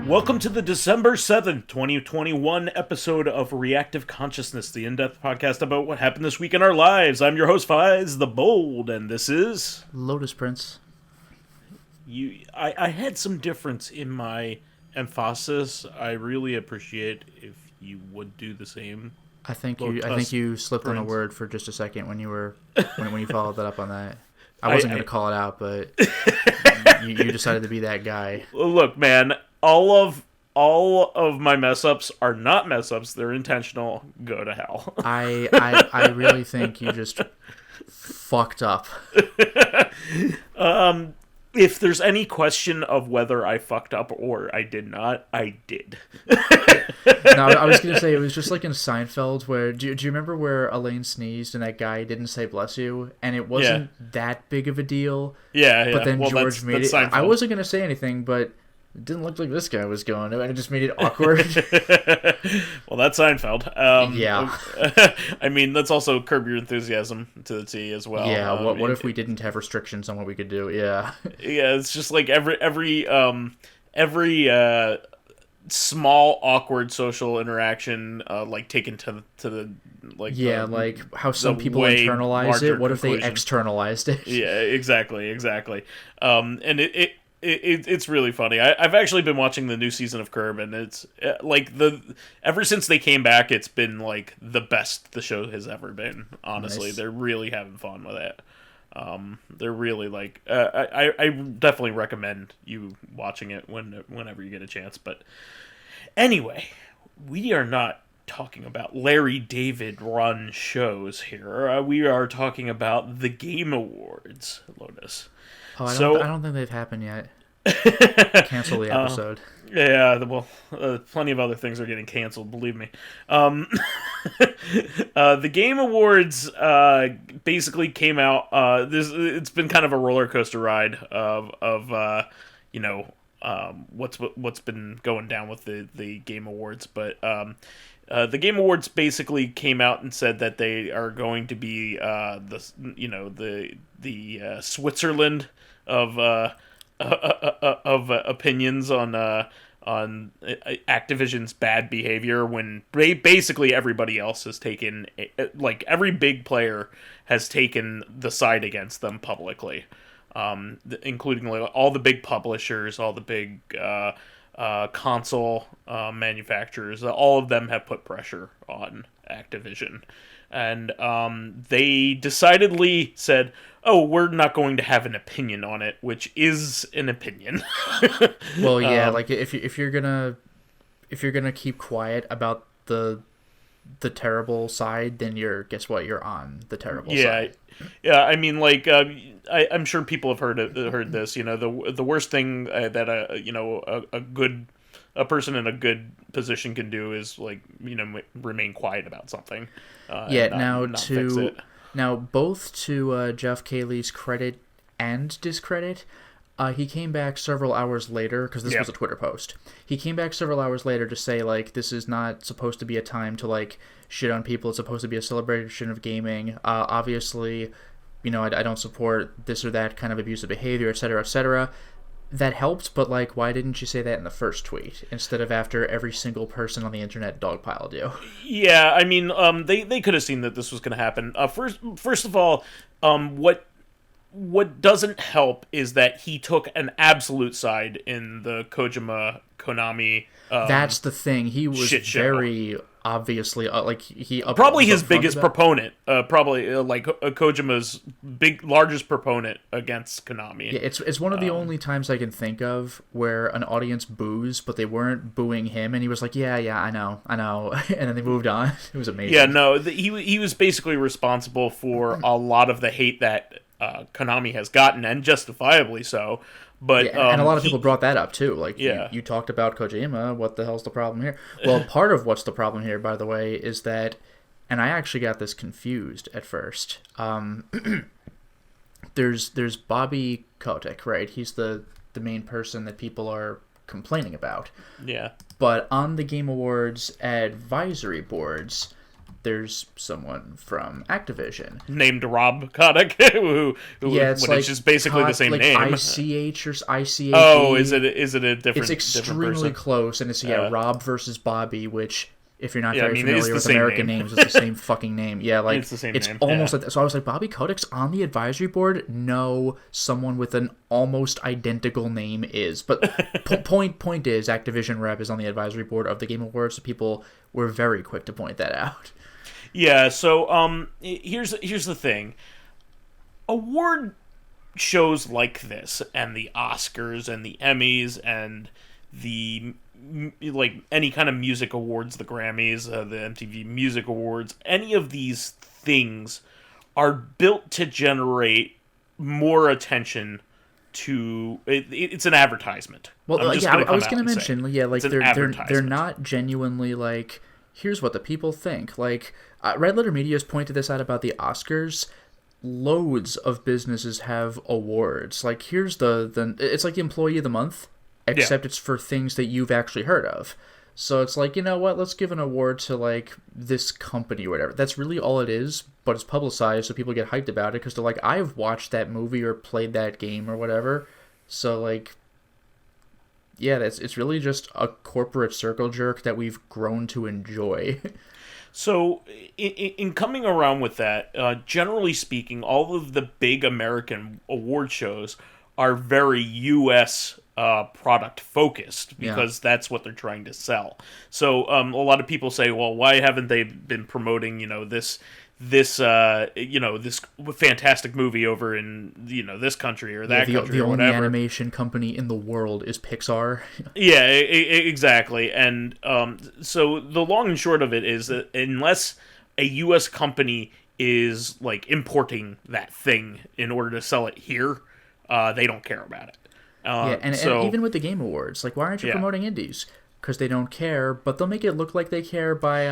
Welcome to the December 7th, 2021 episode of Reactive Consciousness, the in-depth podcast about what happened this week in our lives. I'm your host, vysethebold, and this is... Lotus Prince. I had some difference in my emphasis. I really appreciate if you would do the same. I think you slipped on a word for just a second when you followed that up on that. I wasn't going to call it out, but you decided to be that guy. Look, man, all of my mess ups are not mess ups. They're intentional. Go to hell. I really think you just fucked up. If there's any question of whether I fucked up or I did not, I did. No, I was going to say, it was just like in Seinfeld, where, do you remember where Elaine sneezed and that guy didn't say bless you? And it wasn't that big of a deal. Yeah. But then George made it. Seinfeld. I wasn't going to say anything, but it didn't look like this guy was going, and it just made it awkward. Well, that's Seinfeld. Yeah. I mean, that's also Curb Your Enthusiasm to the T as well. Yeah, what if we didn't have restrictions on what we could do? Yeah. Yeah, it's just like every small awkward social interaction, like taken to the like like how some people internalize it. What if they externalized it? Yeah, exactly. And it's really funny. I've actually been watching the new season of Curb, and it's like ever since they came back, it's been like the best the show has ever been. Honestly, Nice. They're really having fun with it. They're really like I definitely recommend you watching it whenever you get a chance. But anyway, we are not talking about Larry David run shows here. We are talking about the Game Awards, Lotus. Oh, I don't think they've happened yet. Cancel the episode. Yeah, well, plenty of other things are getting canceled, believe me. The Game Awards basically came out. It's been kind of a roller coaster ride of what's been going down with the Game Awards, but the Game Awards basically came out and said that they are going to be the Switzerland of opinions on Activision's bad behavior, when basically everybody else has taken, like every big player has taken the side against them publicly, including like all the big publishers, all the big console manufacturers. All of them have put pressure on Activision. And they decidedly said, "Oh, we're not going to have an opinion on it," which is an opinion. Well, yeah, like if you're gonna keep quiet about the terrible side, then you're on the terrible side. Yeah. I mean, like I'm sure people have heard this. You know, the worst thing that a person in a good position can do is remain quiet about something. Now both to Jeff Keighley's credit and discredit, he came back several hours later, because this was a Twitter post. He came back several hours later to say, like, this is not supposed to be a time to, like, shit on people. It's supposed to be a celebration of gaming. Obviously, I don't support this or that kind of abusive behavior, etc., etc. That helped, but, like, why didn't you say that in the first tweet instead of after every single person on the internet dogpiled you? Yeah, I mean, they could have seen that this was going to happen. First of all, what doesn't help is that he took an absolute side in the Kojima Konami. That's the thing. He was very obviously he probably his biggest proponent. Kojima's largest proponent against Konami. Yeah, it's one of the only times I can think of where an audience boos, but they weren't booing him, and he was like, "Yeah, I know," and then they moved on. It was amazing. Yeah, no, he was basically responsible for a lot of the hate that Konami has gotten, and justifiably so. But and a lot of people brought that up too. Like, you talked about Kojima. What the hell's the problem here? Well, part of what's the problem here, by the way, is that, and I actually got this confused at first. There's Bobby Kotick, right? He's the main person that people are complaining about. Yeah. But on the Game Awards advisory boards, there's someone from Activision named Rob Kotick, it's which is basically the same like name. ICH or ICH. Oh, is it a different? It's extremely close, and it's Rob versus Bobby, which, if you're not familiar with American names, it's the same fucking name. Yeah, like it's the same it's name. almost like that. So I was like, Bobby Kotick's on the advisory board? No, someone with an almost identical name is. But point is, Activision Rep is on the advisory board of the Game Awards, so people were very quick to point that out. Yeah, so here's the thing. Award shows like this, and the Oscars and the Emmys and the like any kind of music awards, the Grammys, the MTV Music Awards, any of these things are built to generate more attention to it's an advertisement. Well, I was going to mention, like they're not genuinely like, here's what the people think. Like Red Letter Media has pointed this out about the Oscars. Loads of businesses have awards. Like here's the it's like the Employee of the Month, except it's for things that you've actually heard of. So it's like, you know what, let's give an award to like this company or whatever. That's really all it is, but it's publicized so people get hyped about it because they're like, I've watched that movie or played that game or whatever. So like, yeah, it's really just a corporate circle jerk that we've grown to enjoy. So, in coming around with that, generally speaking, all of the big American award shows are very U.S. Product focused because that's what they're trying to sell. So, a lot of people say, well, why haven't they been promoting, this fantastic movie over in this country or that country the or only whatever. Animation company in the world is Pixar. Yeah, exactly. And so the long and short of it is that unless a U.S. company is like importing that thing in order to sell it here, they don't care about it. And even with the Game Awards, like, why aren't you promoting indies? Because they don't care, but they'll make it look like they care by...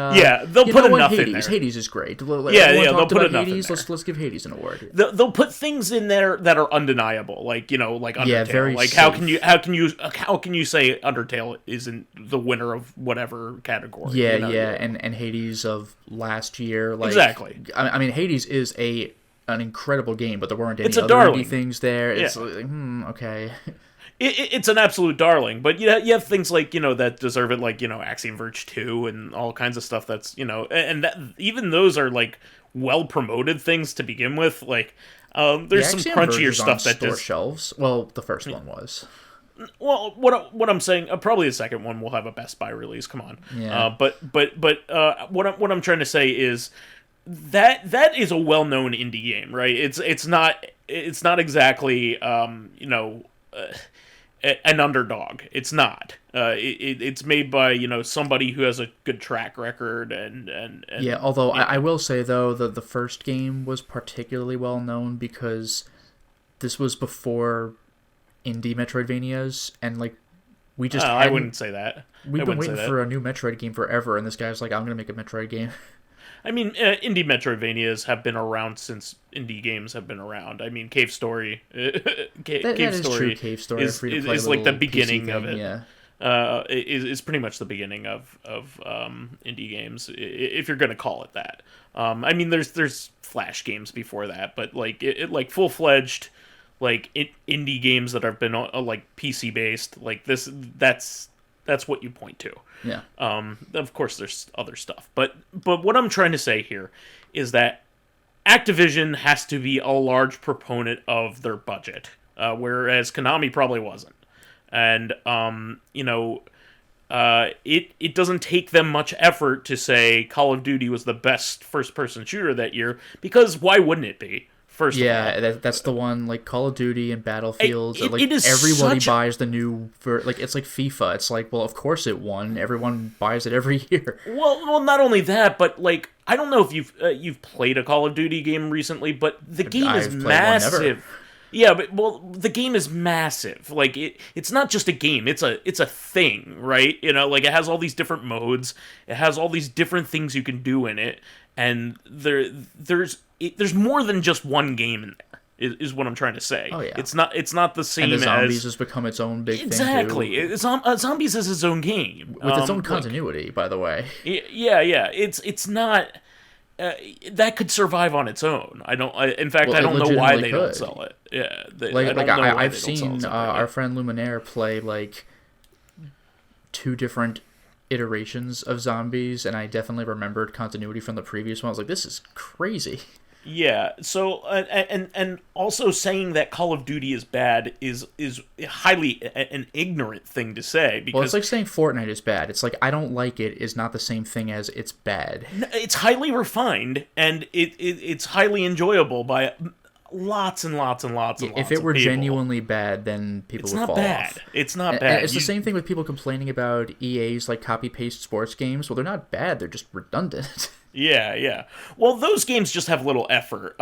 they'll put enough in there. Hades is great. They'll put enough in there. Let's give Hades an award. They'll put things in there that are undeniable, like Undertale. Yeah, very like safe. how can you say Undertale isn't the winner of whatever category? Yeah, and Hades of last year, like exactly. I mean, Hades is an incredible game, but there weren't any other indie things there. It's okay. It's an absolute darling, but you have things like that deserve it, like Axiom Verge 2 and all kinds of stuff that's and that, even those are like well promoted things to begin with. Like there's some crunchier stuff that just shelves. Well, the first one was. Well, what I'm saying, probably the second one will have a Best Buy release. Come on, but what I'm trying to say is that is a well known indie game, right? It's not exactly an underdog. It's not. It's made by somebody who has a good track record and yeah. Although I will say though the first game was particularly well known because this was before indie Metroidvanias, and like we just I wouldn't say that. We've been waiting for a new Metroid game forever, and this guy's like, I'm gonna make a Metroid game. I mean, indie Metroidvanias have been around since indie games have been around. I mean, Cave Story, Cave Story is like the beginning of it. Yeah. Is pretty much the beginning of indie games, if you're gonna call it that. I mean, there's Flash games before that, but like like full-fledged like indie games that have been like PC based, like this. That's what you point to. Yeah. Of course, there's other stuff, but what I'm trying to say here is that Activision has to be a large proponent of their budget, whereas Konami probably wasn't. And it doesn't take them much effort to say Call of Duty was the best first-person shooter that year, because why wouldn't it be? First of all. That's the one, like Call of Duty and Battlefield. Everybody buys the new, it's like FIFA. It's like, well, of course it won. Everyone buys it every year. Well, not only that, but like, I don't know if you've played a Call of Duty game recently, but the game is massive. Yeah, but the game is massive. Like it's not just a game; it's a thing, right? Like it has all these different modes. It has all these different things you can do in it, and there's more than just one game in there. Is what I'm trying to say. Oh yeah, it's not the same. And the Zombies has become its own big thing too. Zombies is its own game with its own continuity, by the way. Yeah. It's not. that could survive on its own. In fact, Well, I it don't know why legitimately they don't could. sell it. Yeah, I've seen our friend Luminaire play like 2 different iterations of zombies, and I definitely remembered continuity from the previous one. I was like, this is crazy. Yeah. So and also saying that Call of Duty is bad is highly an ignorant thing to say, because Well, it's like saying Fortnite is bad. It's like, I don't like it is not the same thing as it's bad. it's highly refined, and it's highly enjoyable by lots and lots and lots and lots If it were of people. genuinely bad, then people would fall bad. off. It's not And bad. it's the same thing with people complaining about EA's like copy-paste sports games. Well, they're not bad. They're just redundant. Yeah. Well, those games just have little effort.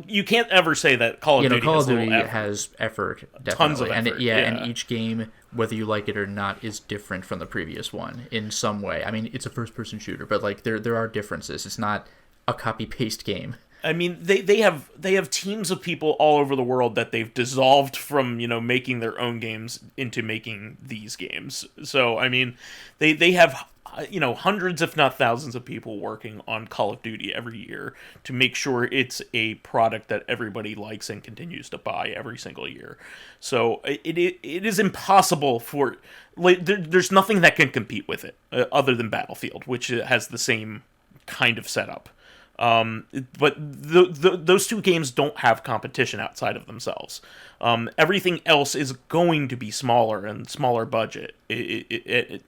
You can't ever say that Call of Duty Call has of Duty little effort. has effort, definitely. Tons of effort, And each game, whether you like it or not, is different from the previous one in some way. I mean, it's a first-person shooter, but like there are differences. It's not a copy-paste game. I mean, they have teams of people all over the world that they've dissolved from, making their own games into making these games. So, I mean, they have, hundreds if not thousands of people working on Call of Duty every year to make sure it's a product that everybody likes and continues to buy every single year. So it is impossible for, there's nothing that can compete with it other than Battlefield, which has the same kind of setup. But those 2 games don't have competition outside of themselves. Everything else is going to be smaller and smaller budget,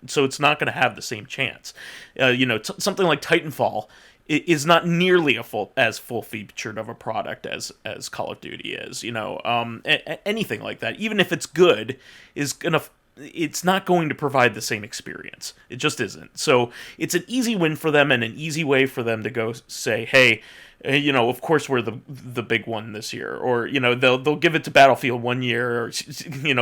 so it's not going to have the same chance. Something like Titanfall is not nearly as full-featured of a product as Call of Duty is. Anything like that, even if it's good, it's not going to provide the same experience. It just isn't. So it's an easy win for them, and an easy way for them to go say, hey, of course we're the big one this year, or they'll give it to Battlefield one year, or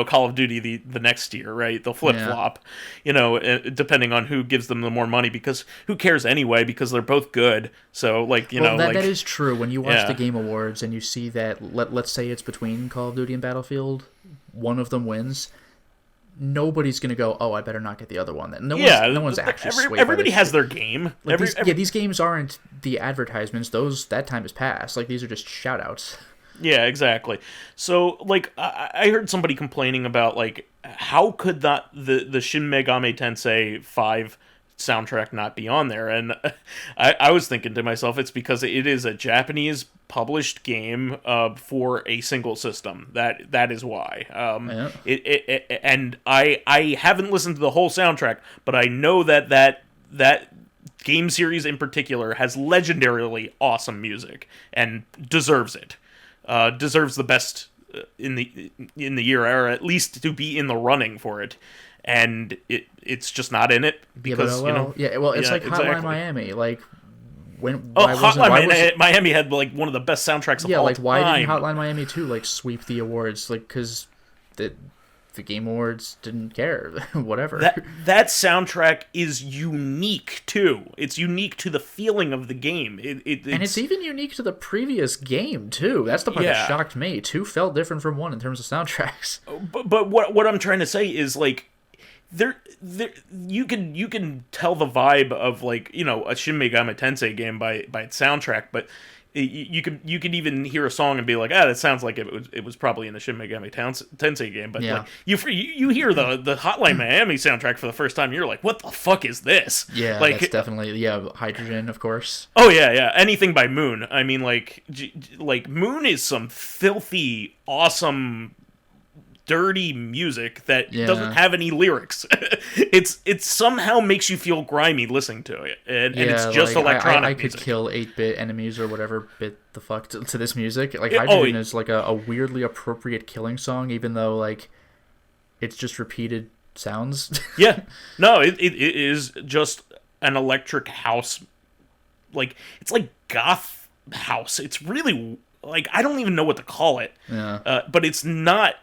Call of Duty the next year, right? They'll flip flop, depending on who gives them the more money, because who cares anyway, because they're both good. So that is true. When you watch the Game Awards and you see that, let's say it's between Call of Duty and Battlefield, one of them wins. Nobody's gonna go, oh, I better not get the other one. Then no one's actually swayed. Everybody has their game. These games aren't the advertisements. That time has passed. Like, these are just shout outs. Yeah, exactly. So, I heard somebody complaining about, how could the Shin Megami Tensei 5 soundtrack not be on there? And I was thinking to myself, it's because it is a Japanese published game for a single system. That is why. And I haven't listened to the whole soundtrack, but I know that game series in particular has legendarily awesome music and deserves it. Deserves the best in the year, or at least to be in the running for it. And it's just not in it because it's like Hotline exactly. Miami. Like, Miami had one of the best soundtracks of all time. Why didn't Hotline Miami 2 sweep the awards? Because the Game Awards didn't care. Whatever. That soundtrack is unique too. It's unique to the feeling of the game. And it's even unique to the previous game too. That's the part that shocked me. 2 felt different from 1 in terms of soundtracks. But what I'm trying to say is there you can tell the vibe of a Shin Megami Tensei game by its soundtrack, but you could even hear a song and be like, that sounds like it was probably in the Shin Megami Tensei game, but you hear the Hotline Miami soundtrack for the first time, you're like, what the fuck is this? Yeah, that's definitely Hydrogen, of course. Oh yeah, anything by Moon. I mean, Moon is some filthy, awesome, dirty music that doesn't have any lyrics. It somehow makes you feel grimy listening to it, and it's just electronic I could music. kill 8-bit enemies or whatever bit the fuck to this music. Hydrogen is a weirdly appropriate killing song, even though it's just repeated sounds. Yeah, no, it is just an electric house. It's like goth house. It's really I don't even know what to call it. Yeah. But it's not.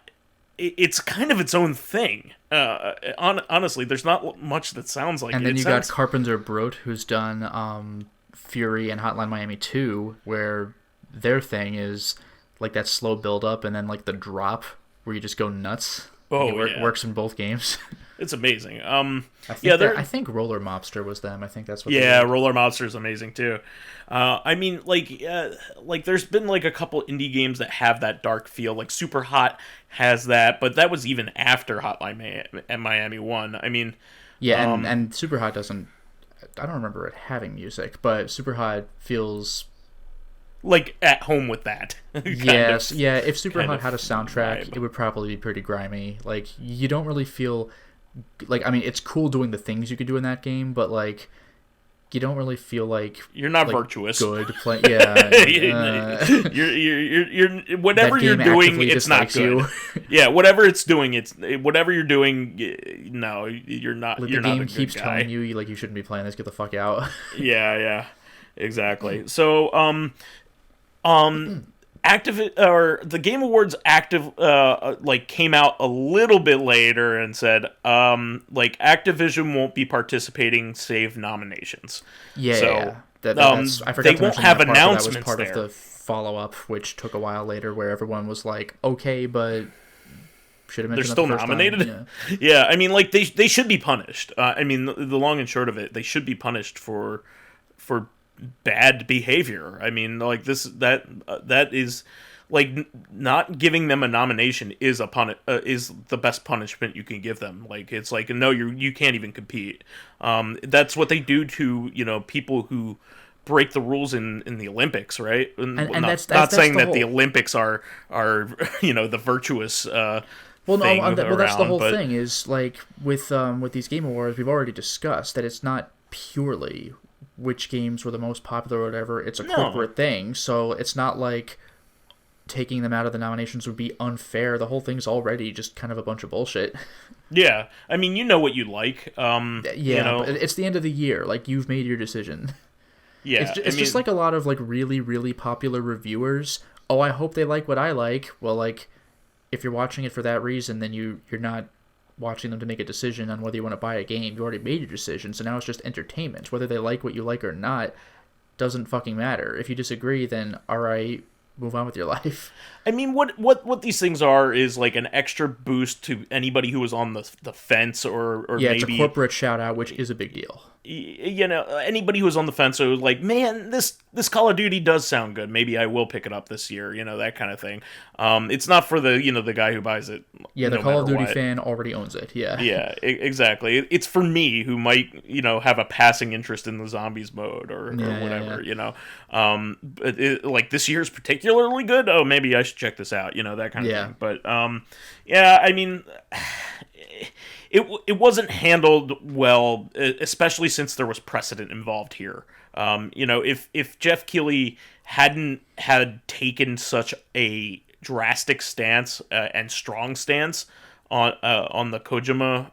It's kind of its own thing. Honestly, there's not much that sounds like it. And then you got Carpenter Brut, who's done Fury and Hotline Miami 2, where their thing is that slow build up and then the drop where you just go nuts. Oh, it works in both games. It's amazing. I think Roller Mobster was them. I think that's what. Yeah, Roller Mobster is amazing too. I mean, like there's been like a couple indie games that have that dark feel. Like Super Hot has that, but that was even after Hotline Miami 1. I mean, yeah, and Super Hot doesn't. I don't remember it having music, but Super Hot feels like at home with that. Yes, yeah. If Super Hot had a soundtrack, it would probably be pretty grimy. Like, you don't really feel like, I mean, it's cool doing the things you could do in that game, but like, you don't really feel like you're not virtuous. Good play, yeah. You're whatever you're doing, it's not good. Yeah, whatever it's doing, whatever you're doing. No, you're not. Like, you're the not game a good keeps guy. telling you like you shouldn't be playing this. Get the fuck out. Yeah, exactly. So, the Game Awards came out a little bit later and said like Activision won't be participating save nominations. Yeah, so, yeah. That's, I forgot they to won't mention have that part, announcements that was part there. of the follow-up, which took a while later, where everyone was like, okay, but should have mentioned they're still nominated. Yeah, I mean, like they should be punished. I mean, the long and short of it, they should be punished for bad behavior. I mean, like that is like not giving them a nomination is is the best punishment you can give them. Like, it's like, no, you can't even compete. That's what they do to people who break the rules in the Olympics, right? And that's that's saying the that the Olympics are the virtuous. Well, no, that's the whole but thing. Is like with these Game Awards, we've already discussed that it's not purely which games were the most popular or whatever. It's a corporate thing, so it's not like taking them out of the nominations would be unfair. The whole thing's already just kind of a bunch of bullshit. Yeah, I mean, you know what you like. But it's the end of the year. Like, you've made your decision. Yeah, it's just like a lot of like really, really popular reviewers. Oh, I hope they like what I like. Well, like, if you're watching it for that reason, then you're not watching them to make a decision on whether you want to buy a game. You already made your decision, so now it's just entertainment. Whether they like what you like or not doesn't fucking matter. If you disagree, then alright, move on with your life. I mean, what these things are is like an extra boost to anybody who was on the fence or yeah, maybe it's a corporate shout out, which is a big deal. Anybody who was on the fence who was like, man, this Call of Duty does sound good. Maybe I will pick it up this year. That kind of thing. It's not for the the guy who buys it. Yeah, the Call of Duty fan already owns it. Yeah. Yeah, exactly. It's for me who might have a passing interest in the zombies mode or whatever. Yeah. Like, this year's particularly good. Oh, maybe I should check this out. That kind of thing. But I mean. It wasn't handled well, especially since there was precedent involved here. If Jeff Keighley hadn't had taken such a drastic stance and strong stance on the Kojima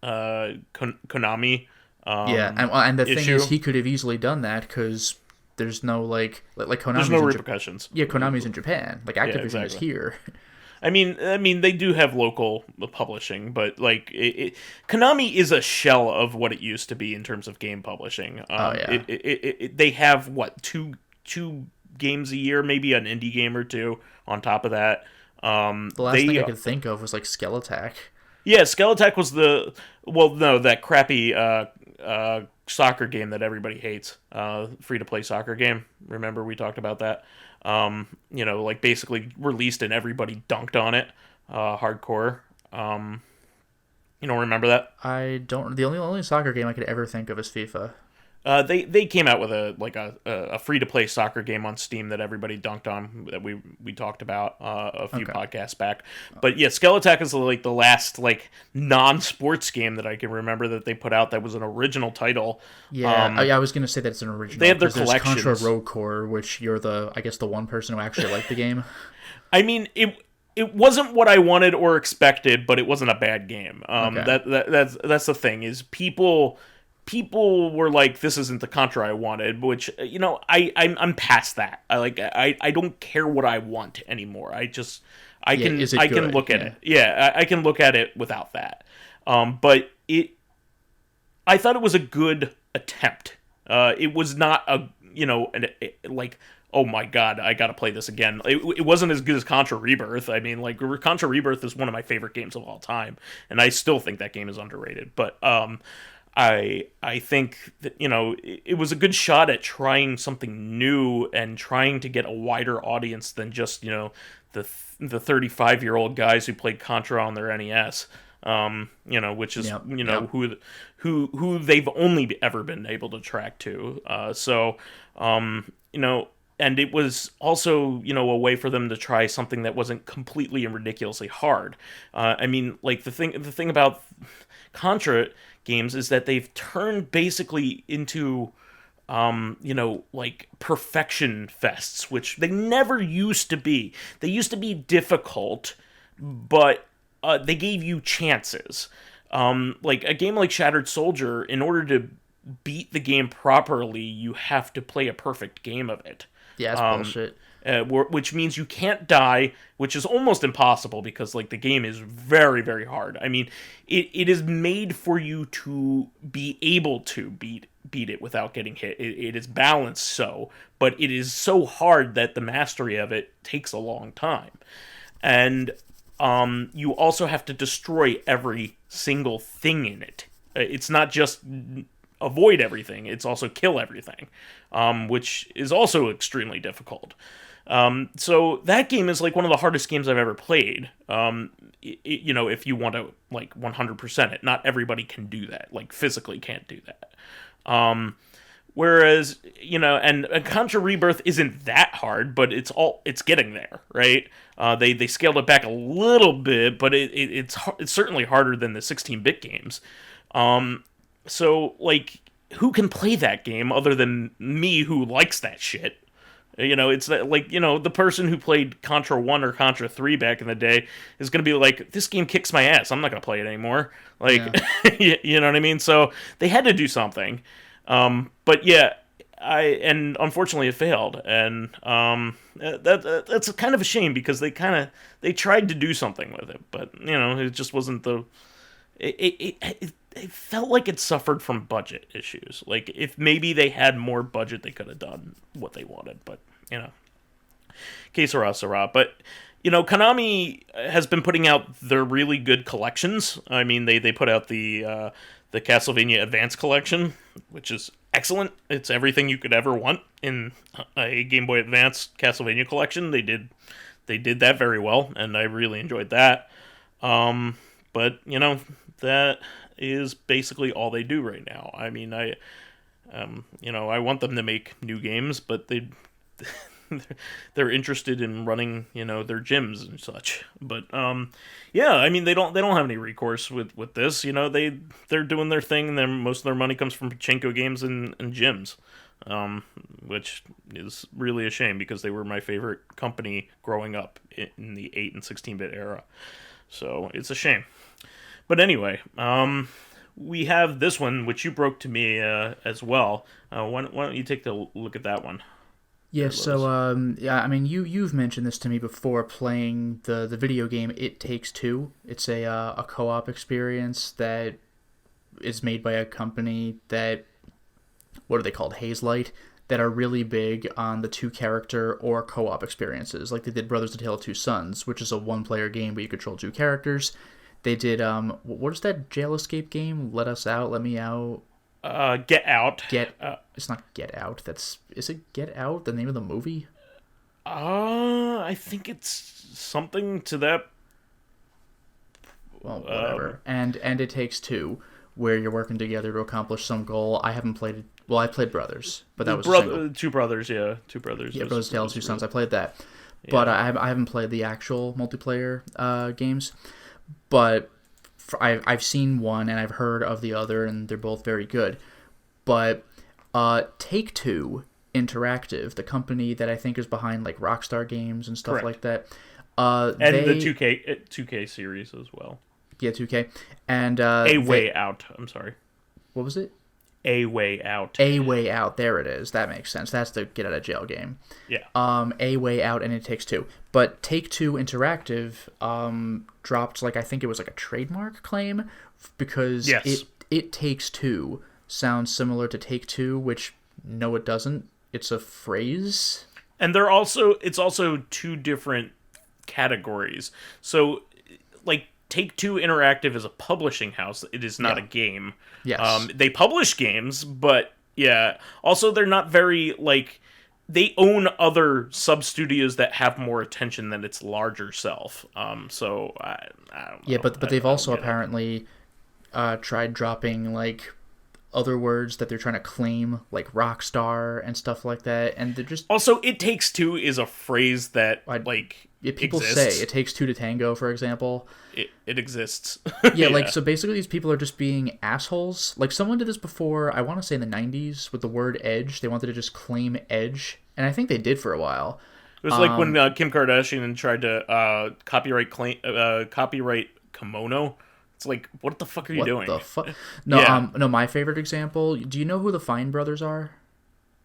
Konami and the issue, thing is, he could have easily done that because there's no like Konami's there's no repercussions. Konami's in Japan, like Activision is here. I mean, they do have local publishing, but like Konami is a shell of what it used to be in terms of game publishing. They have two games a year, maybe an indie game or two on top of that. The last thing I could think of was like Skeletak. Yeah, Skeletak was that crappy soccer game that everybody hates, free to play soccer game. Remember we talked about that? Like basically released and everybody dunked on it, hardcore. Remember that? I don't. The only soccer game I could ever think of is FIFA. They came out with a free to play soccer game on Steam that everybody dunked on that we talked about a few podcasts back. But yeah, Skeletak is like the last like non-sports game that I can remember that they put out that was an original title. Yeah, I was gonna say that it's an original. They have their collections. Contra Road Core, which you're the one person who actually liked the game. I mean, it wasn't what I wanted or expected, but it wasn't a bad game. That's the thing is people were like, this isn't the Contra I wanted, which I'm past that. I don't care what I want anymore. I can look at it. Yeah, I can look at it without that. But I thought it was a good attempt. It was not like oh my god, I gotta play this again. It wasn't as good as Contra Rebirth. I mean, like, Contra Rebirth is one of my favorite games of all time, and I still think that game is underrated. But I think that, it was a good shot at trying something new and trying to get a wider audience than just, the 35-year-old guys who played Contra on their NES. Which is Yep. who they've only ever been able to track to. And it was also, a way for them to try something that wasn't completely and ridiculously hard. I mean, like, the thing about Contra games is that they've turned basically into, like, perfection fests, which they never used to be. They used to be difficult, but they gave you chances. Like, a game like Shattered Soldier, in order to beat the game properly, you have to play a perfect game of it. Yeah, it's bullshit. Which means you can't die, which is almost impossible because, like, the game is very, very hard. I mean, it is made for you to be able to beat it without getting hit. It is balanced so, but it is so hard that the mastery of it takes a long time. And you also have to destroy every single thing in it. It's not just avoid everything, it's also kill everything, which is also extremely difficult. So that game is like one of the hardest games I've ever played. If you want to, like, 100% it. Not everybody can do that, like, physically can't do that. Whereas, and Contra Rebirth isn't that hard, but it's getting there, right? They scaled it back a little bit, but it's certainly harder than the 16-bit games. So, like, who can play that game other than me, who likes that shit? It's like, the person who played Contra 1 or Contra 3 back in the day is going to be like, this game kicks my ass, I'm not going to play it anymore. Like, yeah. You know what I mean? So they had to do something. But yeah, and unfortunately it failed. And that's kind of a shame, because they tried to do something with it, but, it just wasn't it felt like it suffered from budget issues. Like, if maybe they had more budget, they could have done what they wanted. But, que sera. But, Konami has been putting out their really good collections. I mean, they put out the Castlevania Advance Collection, which is excellent. It's everything you could ever want in a Game Boy Advance Castlevania collection. They did that very well, and I really enjoyed that. But, that is basically all they do right now. I mean, I want them to make new games, but they're interested in running, their gyms and such. But yeah, I mean, they don't have any recourse with this. They're doing their thing, and most of their money comes from pachinko games and gyms, which is really a shame, because they were my favorite company growing up in the 8 and 16-bit era. So it's a shame. But anyway, we have this one, which you broke to me as well. Why don't you take a look at that one? Yeah, so, yeah, I mean, you've mentioned this to me before, playing the video game It Takes Two. It's a co-op experience that is made by a company that, what are they called, Hazelight, that are really big on the two-character or co-op experiences. Like, they did Brothers: The Tale of Two Sons, which is a one-player game, but you control two characters. They did, what is that jail escape game? Let Us Out, Let Me Out? Get Out. It's not Get Out. Is it Get Out, the name of the movie? I think it's something to that. Well, whatever. And It Takes Two, where you're working together to accomplish some goal. I haven't played it. Well, I played Brothers, but that was Two Brothers, yeah. Two Brothers. Yeah, Brothers: Tale of Two Sons. I played that. Yeah. But I haven't played the actual multiplayer games. But I've seen one, and I've heard of the other, and they're both very good. But Take-Two Interactive, the company that I think is behind, like, Rockstar Games and stuff like that. And the 2K series as well. Yeah, 2K. And Way Out. I'm sorry. What was it? A Way Out. A Way Out. There it is. That makes sense. That's the get out of jail game. Yeah. A Way Out, and It Takes Two. But Take-Two Interactive dropped, like, I think it was like a trademark claim, because It Takes Two sounds similar to Take Two, which no, it doesn't. It's a phrase. And it's also two different categories. So, like, Take-Two Interactive is a publishing house. It is not a game. Yes. They publish games, but yeah. Also, they're not very, like, they own other sub-studios that have more attention than its larger self. So, I don't know. Yeah, but they've also apparently tried dropping, like, other words that they're trying to claim, like Rockstar and stuff like that, and they're just... Also, It Takes Two is a phrase that, people exists. say, it takes two to tango, for example. It exists. Yeah, like, so basically these people are just being assholes. Like, someone did this before, I want to say in the 90s, with the word edge. They wanted to just claim edge, and I think they did for a while. It was like when Kim Kardashian tried to copyright kimono. It's like, what the fuck are you doing? What the fuck? No, no. My favorite example. Do you know who the Fine brothers are?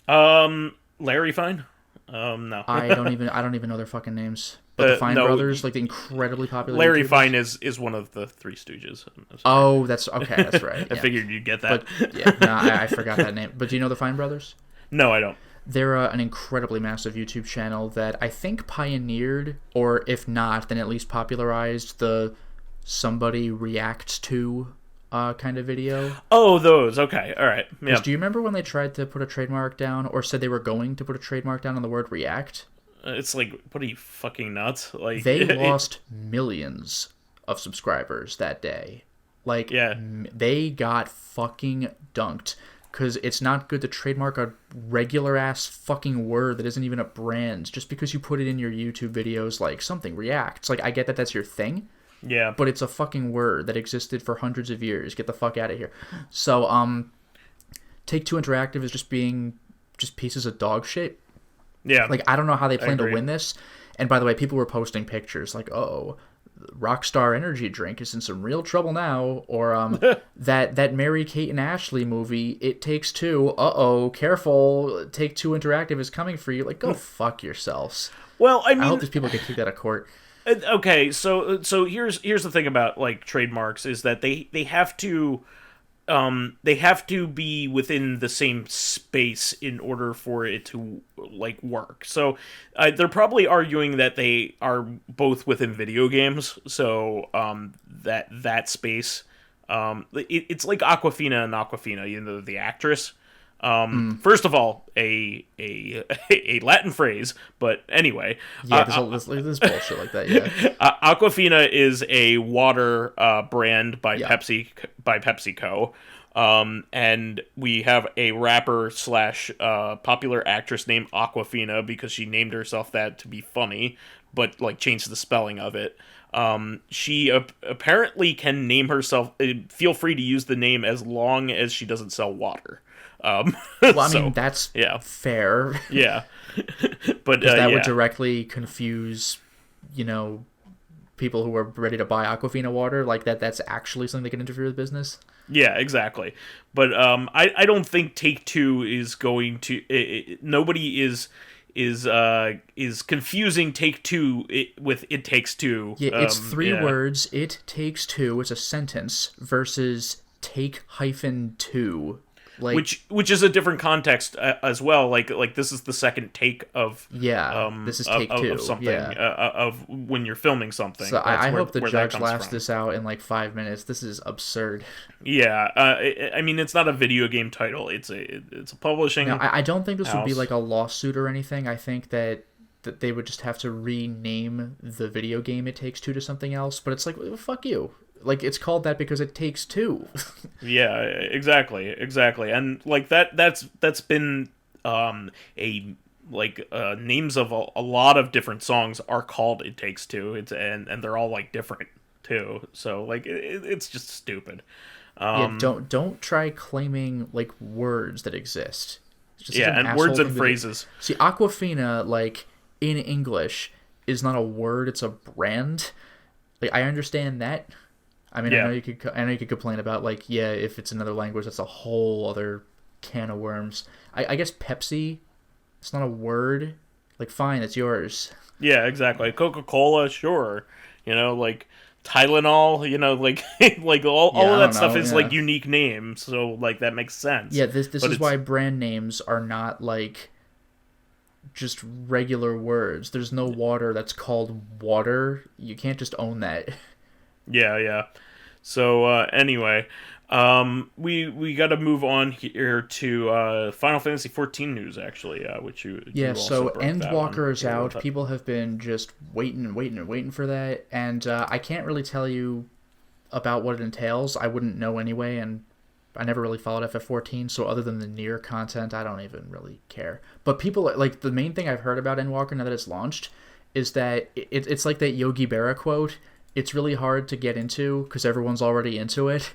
Larry Fine. No. I don't even know their fucking names. But the Fine brothers, like the incredibly popular. Larry YouTubers. Fine is one of the Three Stooges. Oh, that's okay. That's right. I figured you'd get that. But, yeah, no, I forgot that name. But do you know the Fine brothers? No, I don't. They're an incredibly massive YouTube channel that I think pioneered, or if not, then at least popularized the somebody reacts to kind of video. Oh, those. Okay. All right. Yeah. Do you remember when they tried to put a trademark down, or said they were going to put a trademark down on the word react? It's like, what are you, fucking nuts? Like, they lost millions of subscribers that day. Like, they got fucking dunked. Because it's not good to trademark a regular-ass fucking word that isn't even a brand just because you put it in your YouTube videos like something reacts. Like, I get that that's your thing. Yeah. But it's a fucking word that existed for hundreds of years. Get the fuck out of here. So, Take-Two Interactive is just being just pieces of dog shit. Yeah. Like, I don't know how they plan to win this. And by the way, people were posting pictures like, oh, Rockstar energy drink is in some real trouble now, or that Mary-Kate and Ashley movie, It Takes Two, careful, Take-Two Interactive is coming for you. Like, go fuck yourselves. Well, I mean, I hope these people get kicked out of court. Okay, so here's the thing about, like, trademarks is that they have to be within the same space in order for it to, like, work. So they're probably arguing that they are both within video games. So that space, it's like Awkwafina and Awkwafina, you know, the actress. First of all, a Latin phrase, but anyway. Yeah, there's bullshit like that. Yeah. Awkwafina is a water brand by PepsiCo. And we have a rapper / popular actress named Awkwafina because she named herself that to be funny, but, like, changed the spelling of it. She apparently can name herself. Feel free to use the name as long as she doesn't sell water. Well, I mean, that's fair. Yeah. But that would directly confuse, you know, people who are ready to buy Awkwafina water. Like, that's actually something that can interfere with business. Yeah, exactly. But I don't think Take-Two is going to... nobody is confusing Take-Two with It Takes Two. Yeah, it's three words. It takes two. It's a sentence versus take-2. Like, which is a different context as well. Like this is the second take of this is take two of something of when you're filming something. So I hope the judge laughs this out in like 5 minutes. This is absurd. Yeah, I mean, it's not a video game title. It's a publishing. Now, I don't think this house. would be like a lawsuit or anything. I think that they would just have to rename the video game It Takes Two to something else. But it's like, well, fuck you. Like, it's called that because it takes two. Yeah, exactly, and like that's been names of a lot of different songs are called It Takes Two. And they're all, like, different too. So, like, it's just stupid. Don't try claiming, like, words that exist. It's just and words and phrases. See, Awkwafina, like, in English is not a word; it's a brand. Like, I understand that. I mean, I know you could complain about, like, if it's another language, that's a whole other can of worms. I guess Pepsi, it's not a word. Like, fine, it's yours. Yeah, exactly. Coca-Cola, sure. You know, like, Tylenol, you know, like like all of that stuff is like unique names, so, like, that makes sense. Yeah, this is why brand names are not, like, just regular words. There's no water that's called water. You can't just own that. Yeah. So anyway, we got to move on here to Final Fantasy 14 news, actually, which you also so broke that Endwalker one is here out. with it. People have been just waiting for that, and I can't really tell you about what it entails. I wouldn't know anyway, and I never really followed FF14, so other than the near content, I don't even really care. But people, like, the main thing I've heard about Endwalker now that it's launched is that it's like that Yogi Berra quote. It's really hard to get into because everyone's already into it.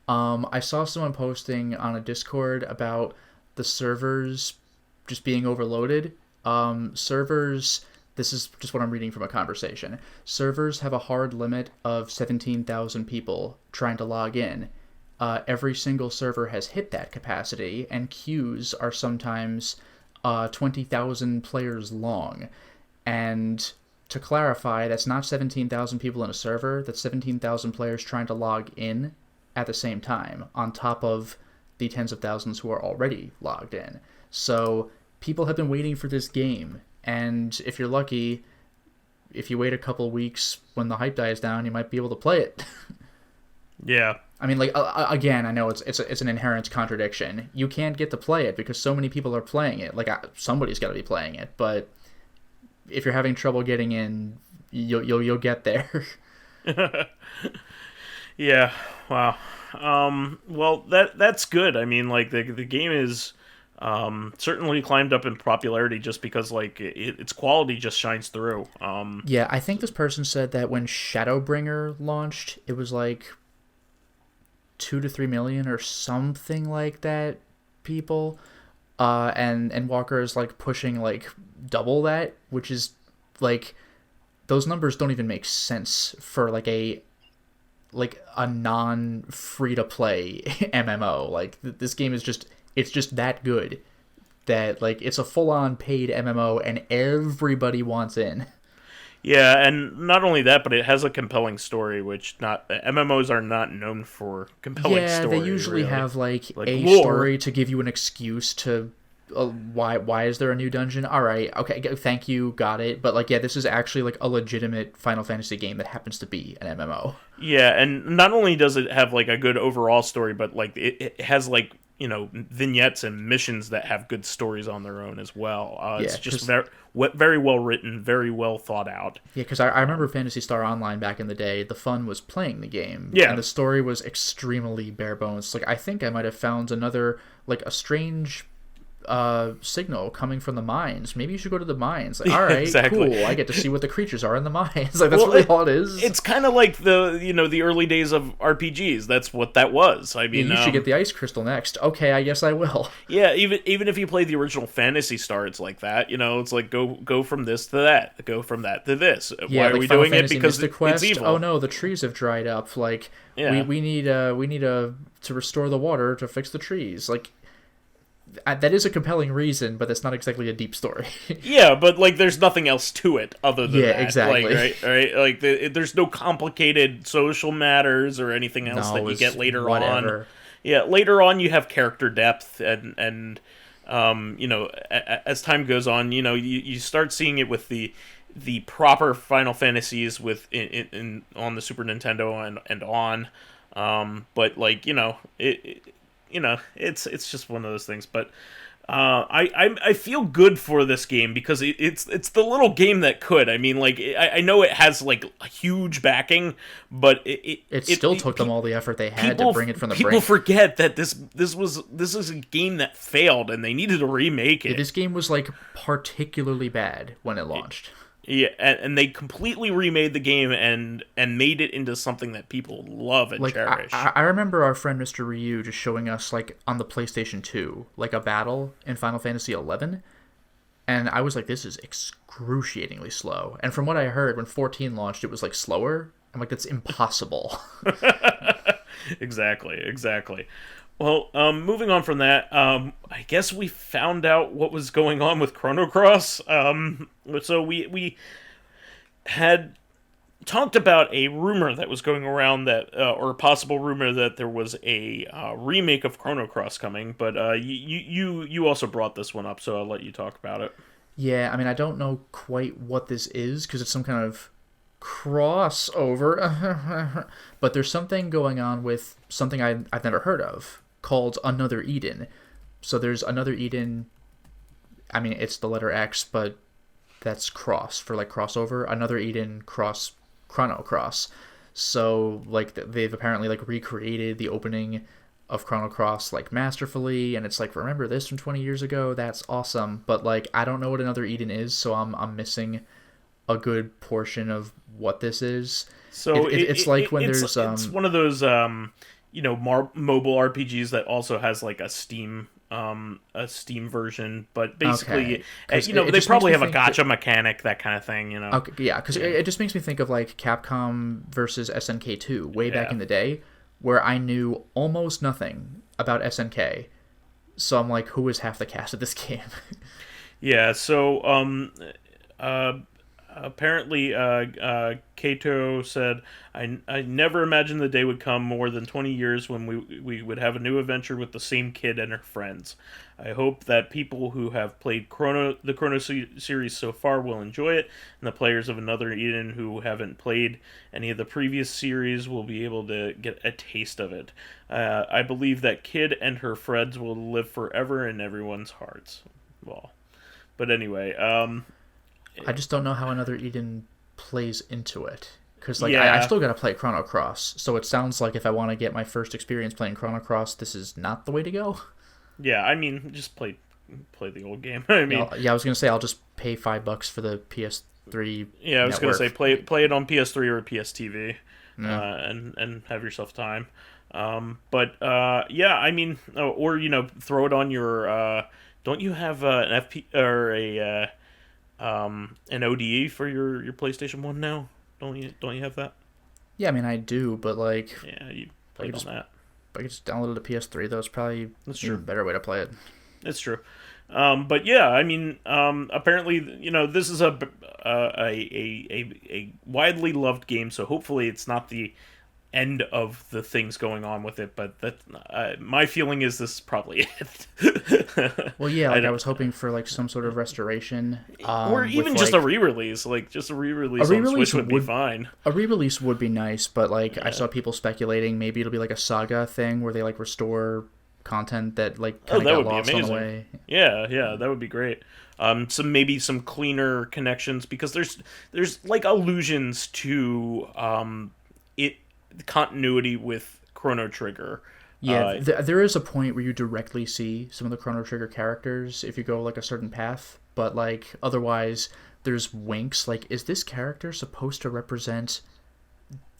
I saw someone posting on a Discord about the servers just being overloaded. Servers, this is just what I'm reading from a conversation. Servers have a hard limit of 17,000 people trying to log in. Every single server has hit that capacity, and queues are sometimes 20,000 players long. And to clarify, that's not 17,000 people in a server, that's 17,000 players trying to log in at the same time, on top of the tens of thousands who are already logged in. So people have been waiting for this game, and if you're lucky, if you wait a couple weeks when the hype dies down, you might be able to play it. Yeah. I mean, like, again, I know it's an inherent contradiction. You can't get to play it because so many people are playing it. Like, somebody's got to be playing it, but if you're having trouble getting in, you'll get there. Yeah. Wow. Well, that's good. I mean, like, the game is certainly climbed up in popularity just because, like, its quality just shines through. Yeah, I think this person said that when Shadowbringer launched, it was like 2 to 3 million or something like that people. And Walker is like pushing like double that, which is like, those numbers don't even make sense for like a non free to play MMO. Like, this game is it's just that good that, like, it's a full on paid MMO and everybody wants in. Yeah, and not only that, but it has a compelling story, which not MMOs are not known for compelling story. Yeah, they usually really. have like a lore. story to give you an excuse to why is there a new dungeon? All right, okay, thank you, got it. But like, yeah, this is actually like a legitimate Final Fantasy game that happens to be an MMO. Yeah, and not only does it have like a good overall story, but like it has like, you know, vignettes and missions that have good stories on their own as well. It's just very well written, very well thought out. Yeah, because I remember Phantasy Star Online back in the day. The fun was playing the game. Yeah. And the story was extremely bare bones. Like, I think I might have found another, like, a strange signal coming from the mines. Maybe you should go to the mines. Like, all right, exactly. Cool. I get to see what the creatures are in the mines. Like, that's really all it is. It's kind of like the early days of RPGs. That's what that was. I mean, you should get the ice crystal next. Okay, I guess I will. Yeah, even if you play the original Phantasy Star, it's like that. You know, it's like go from this to that, go from that to this. Yeah, why are we Final doing Fantasy it? Because Mystic Quest. it's evil. Oh no, the trees have dried up. Like, yeah. we need to restore the water to fix the trees. Like, that is a compelling reason, but that's not exactly a deep story. Yeah, but like, there's nothing else to it other than that. Exactly. Like, right? Like, there's no complicated social matters or anything else that you get later on. Yeah, later on you have character depth and you know, as time goes on, you know, you start seeing it with the proper Final Fantasies with in on the Super Nintendo and on. But like, you know, it's just one of those things. But I feel good for this game because it's the little game that could. I mean, like, I know it has like a huge backing, but it still took them all the effort they had to bring it from the brink. People forget that this is a game that failed and they needed to remake it. Yeah, this game was like particularly bad when it launched. Yeah, and they completely remade the game and made it into something that people love and cherish. I remember our friend Mr. Ryu just showing us, like, on the PlayStation 2, like, a battle in Final Fantasy 11, and I was like, this is excruciatingly slow. And from what I heard, when 14 launched, it was, like, slower. I'm like, that's impossible. Exactly. Well, moving on from that, I guess we found out what was going on with Chrono Cross. So we had talked about a rumor that was going around that, or a possible rumor that there was a remake of Chrono Cross coming. But you also brought this one up, so I'll let you talk about it. Yeah, I mean, I don't know quite what this is because it's some kind of crossover, but there's something going on with something I've never heard of called Another Eden. So there's Another Eden. I mean, it's the letter X, but that's cross for like crossover. Another Eden cross Chrono Cross. So like they've apparently like recreated the opening of Chrono Cross like masterfully, and it's like, remember this from 20 years ago? That's awesome. But like I don't know what Another Eden is, so I'm missing a good portion of what this is. So It's like when it's one of those mobile RPGs that also has like a Steam version, but basically they probably have a gacha mechanic, that kind of thing, you know. Okay, yeah, because it just makes me think of like Capcom versus SNK2 way back in the day, where I knew almost nothing about SNK. So I'm like, who is half the cast of this game? Yeah, so apparently Kato said, I never imagined the day would come more than 20 years when we would have a new adventure with the same kid and her friends. I hope that people who have played the Chrono series so far will enjoy it, and the players of Another Eden who haven't played any of the previous series will be able to get a taste of it. I believe that kid and her friends will live forever in everyone's hearts. Well, but anyway, I just don't know how Another Eden plays into it. Because like, I still got to play Chrono Cross, so it sounds like if I want to get my first experience playing Chrono Cross, this is not the way to go. Yeah, I mean, just play the old game. I mean, I was gonna say I'll just pay $5 for the PS3. Yeah, I was gonna say play it on PS3 or PS TV, yeah. and have yourself time. I mean, or throw it on your. Don't you have an FP or an ODE for your PlayStation 1 now? Don't you have that? Yeah, I mean I do, but like yeah, you played on that. I could just download it to PS3. That's probably a better way to play it. It's true. But yeah, I mean, apparently, this is a widely loved game, so hopefully it's not the end of the things going on with it. But that my feeling is this is probably it. Well, yeah, like I was hoping for like some sort of restoration, or even just a re-release. Like just a re-release on Switch would be fine. A re-release would be nice, but like I saw people speculating maybe it'll be like a Saga thing where they like restore content that like kind of got lost on the way. Yeah, that would be great. Maybe some cleaner connections, because there's like allusions to continuity with Chrono Trigger. Yeah, there is a point where you directly see some of the Chrono Trigger characters if you go like a certain path, but like otherwise there's winks. Like, is this character supposed to represent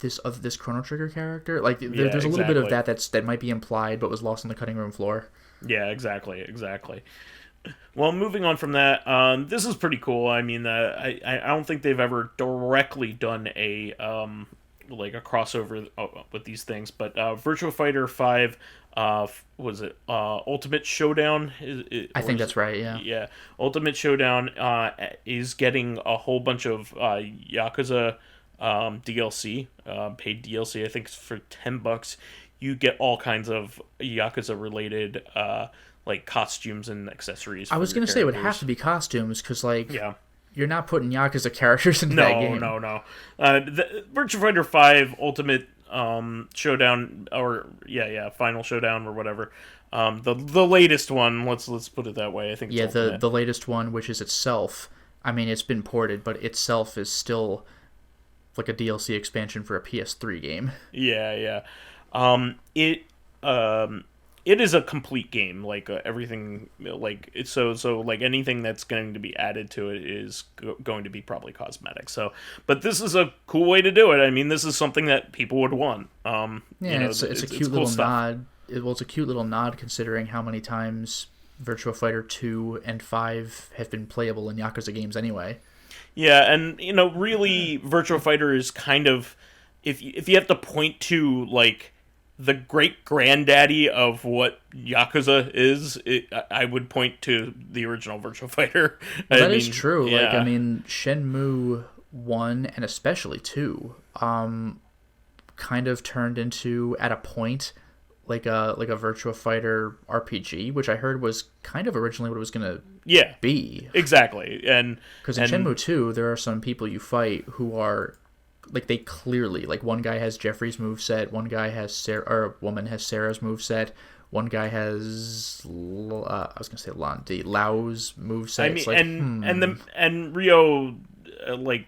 this Chrono Trigger character? Like, there's a little bit of that might be implied, but was lost on the cutting room floor. Yeah, exactly. Well, moving on from that, this is pretty cool. I mean, I don't think they've ever directly done a like a crossover with these things, but Virtua Fighter 5, was it Ultimate Showdown? I think that's right. Yeah, Ultimate Showdown is getting a whole bunch of Yakuza DLC, paid DLC. I think it's for $10. You get all kinds of Yakuza related like costumes and accessories. I was gonna say it would have to be costumes, because like you're not putting Yakuza characters into that game. No. The Virtua Fighter 5 Ultimate Showdown, or Final Showdown or whatever. The latest one. Let's put it that way. I think. Yeah, the latest one, which is itself. I mean, it's been ported, but itself is still like a DLC expansion for a PS3 game. Yeah. It is a complete game, like everything, like so like anything that's going to be added to it is going to be probably cosmetic. So, but this is a cool way to do it. I mean, this is something that people would want. It's a cute little nod. It's a cute little nod considering how many times Virtua Fighter 2 and 5 have been playable in Yakuza games anyway. Yeah, and really, Virtua Fighter is kind of, if you have to point to like the great granddaddy of what Yakuza is, I would point to the original Virtua Fighter. That is true. Yeah. Like, I mean, Shenmue 1 and especially 2 kind of turned into, at a point, like a Virtua Fighter RPG, which I heard was kind of originally what it was gonna be. Exactly. And because in Shenmue 2, there are some people you fight who are like, they clearly, like, one guy has Jeffrey's moveset, one guy has Sarah, or a woman has Sarah's moveset, one guy has I was gonna say Lau's moveset. I mean, like, and Rio like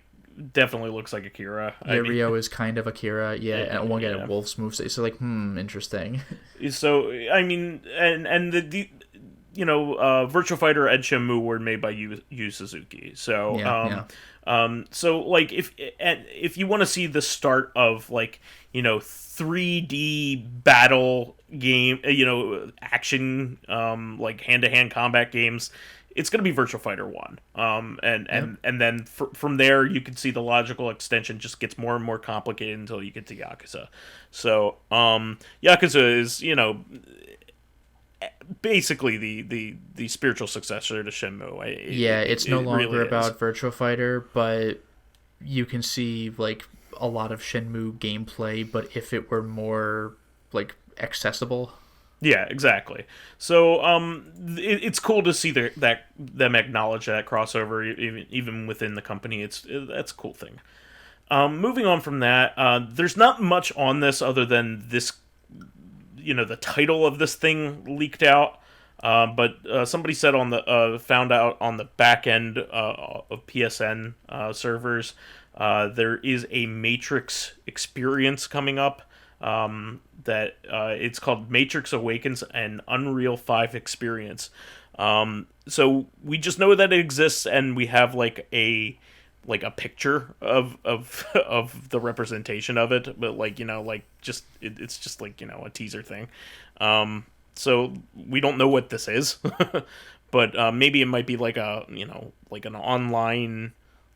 definitely looks like Akira. Yeah, Rio is kind of Akira. Yeah, and one guy had Wolf's moveset. So, like, interesting. So I mean, and the Virtua Fighter and Shenmue were made by Yu Suzuki. So so like if you want to see the start of, like, 3D battle game, action, like hand-to-hand combat games, it's going to be Virtua Fighter 1. And then from there you can see the logical extension just gets more and more complicated until you get to Yakuza. So Yakuza is, basically the spiritual successor to Shenmue. It's no longer really about Virtua Fighter, but you can see, like, a lot of Shenmue gameplay, but if it were more, like, accessible. Yeah, exactly. So it's cool to see them acknowledge that crossover even within the company. That's a cool thing. Moving on from that, there's not much on this other than this, the title of this thing leaked out. But somebody said found out on the back end of PSN servers, there is a Matrix experience coming up. That it's called Matrix Awakens and Unreal 5 experience. So we just know that it exists, and we have like a picture of the representation of it, but it's just like a teaser thing. So we don't know what this is, but maybe it might be like like an online,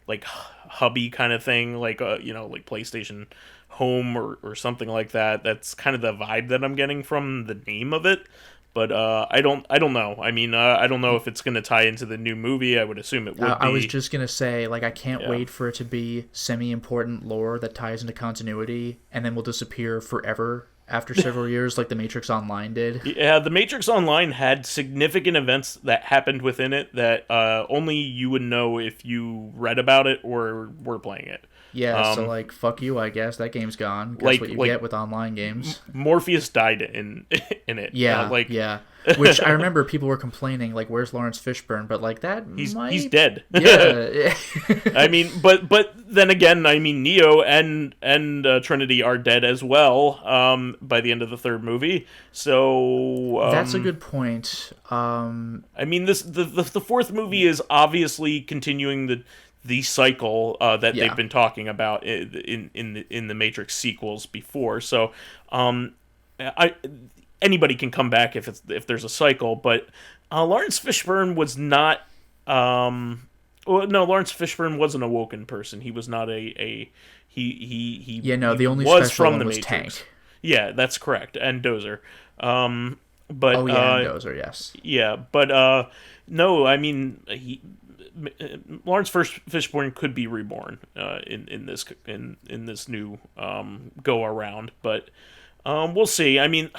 like, hubby kind of thing, like like PlayStation Home or something like that. That's kind of the vibe that I'm getting from the name of it. But I don't know. I mean, I don't know if it's going to tie into the new movie. I would assume it would be. I was just going to say, like, I can't wait for it to be semi-important lore that ties into continuity and then will disappear forever after several years, like the Matrix Online did. Yeah, the Matrix Online had significant events that happened within it that only you would know if you read about it or were playing it. Yeah, so, like, fuck you, I guess. That game's gone. That's what you get with online games. Morpheus died in it. Yeah, yeah. Which I remember people were complaining, like, where's Lawrence Fishburne? But, like, he's dead. Yeah. I mean, but then again, I mean, Neo and Trinity are dead as well by the end of the third movie. So that's a good point. I mean, the fourth movie is obviously continuing the cycle that they've been talking about in the Matrix sequels before. So anybody can come back if there's a cycle, but Lawrence Fishburne was not. Lawrence Fishburne was an awoken person. He was not he. The only was special from one the was Matrix. Tank. Yeah, that's correct, and Dozer. And Dozer, yes. Yeah, but no, I mean Lawrence Fishburne could be reborn in this new go around, but we'll see. I mean,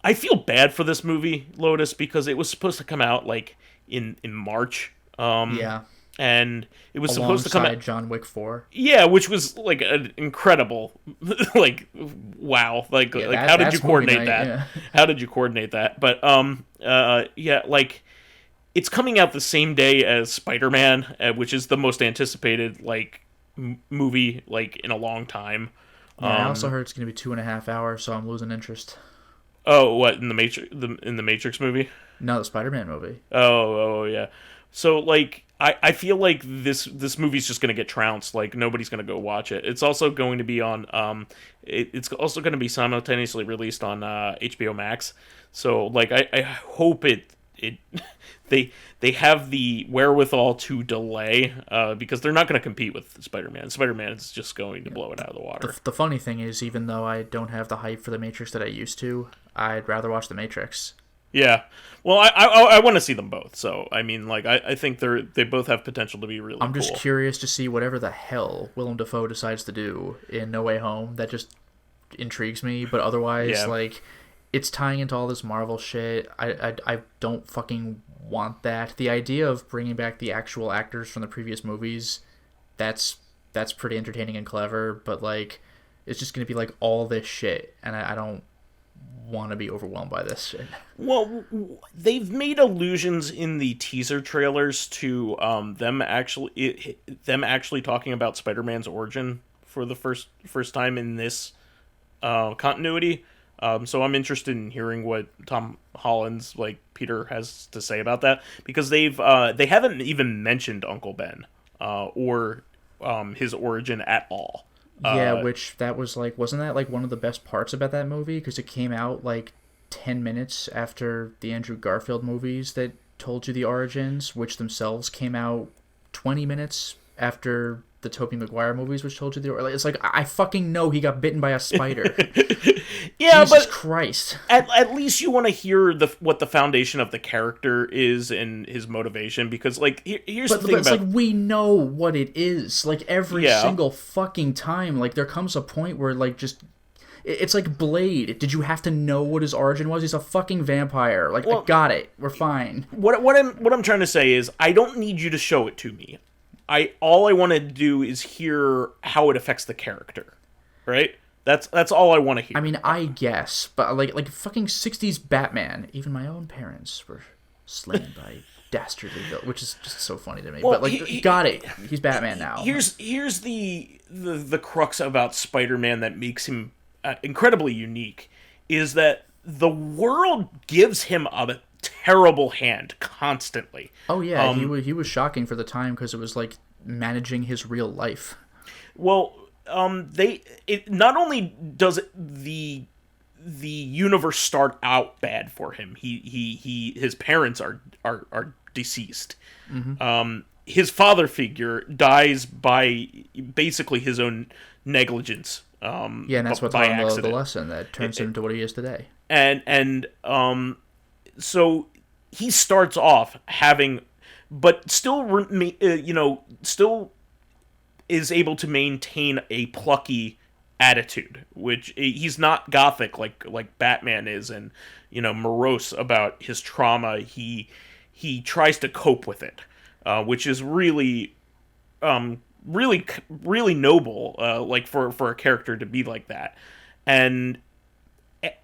I feel bad for this movie, Lotus, because it was supposed to come out like in March. And it was supposed to come out John Wick 4. Yeah, which was like an incredible, like, wow, like how did you coordinate that? Yeah. How did you coordinate that? But like, it's coming out the same day as Spider-Man, which is the most anticipated, like, movie, like, in a long time. Yeah, I also heard it's going to be 2.5 hours, so I'm losing interest. Oh, what, in the Matrix movie? No, the Spider-Man movie. Oh, yeah. So, like, I feel like this movie's just going to get trounced. Like, nobody's going to go watch it. It's also going to be on, it's also going to be simultaneously released on HBO Max. So, like, I hope they have the wherewithal to delay, because they're not going to compete with Spider-Man. Spider-Man is just going to blow it out of the water. The funny thing is, even though I don't have the hype for the Matrix that I used to, I'd rather watch the Matrix. Yeah, well, I want to see them both. So I mean, like, I think they both have potential to be really. I'm just curious to see whatever the hell Willem Dafoe decides to do in No Way Home. That just intrigues me, but otherwise, Yeah. like, it's tying into all this Marvel shit. I don't fucking want that. The idea of bringing back the actual actors from the previous movies, that's pretty entertaining and clever, but, like, it's just gonna be, like, all this shit, and I don't want to be overwhelmed by this shit. Well, they've made allusions in the teaser trailers to them actually talking about Spider-Man's origin for the first time in this continuity. So I'm interested in hearing what Tom Holland's like Peter has to say about that, because they haven't even mentioned Uncle Ben or his origin at all. Yeah, which that was like, wasn't that like one of the best parts about that movie? Because it came out like 10 minutes after the Andrew Garfield movies that told you the origins, which themselves came out 20 minutes after the Tobey Maguire movies, which told you the origins. It's like, I fucking know he got bitten by a spider. Yeah, Jesus but Christ. At least you want to hear what the foundation of the character is and his motivation, because like here's the thing it's about, like, we know what it is. Like, every single fucking time, like, there comes a point where, like, just, it's like Blade. Did you have to know what his origin was? He's a fucking vampire. Like, well, I got it. We're fine. What I'm trying to say is, I don't need you to show it to me. All I want to do is hear how it affects the character, right? That's all I want to hear. I mean, I guess, but like fucking 60s Batman, even my own parents were slain by dastardly villains, which is just so funny to me. Well, but like, got it. He's Batman now. Here's the crux about Spider-Man that makes him incredibly unique, is that the world gives him a terrible hand constantly. Oh yeah, he was shocking for the time, because it was like managing his real life. Well, not only does the universe start out bad for him. His parents are deceased. Mm-hmm. His father figure dies by basically his own negligence. And that's what's on the lesson that turns him into what he is today. And so he starts off having, but still, still is able to maintain a plucky attitude, which he's not gothic like Batman is, and morose about his trauma. He tries to cope with it, which is really noble, like for a character to be like that. And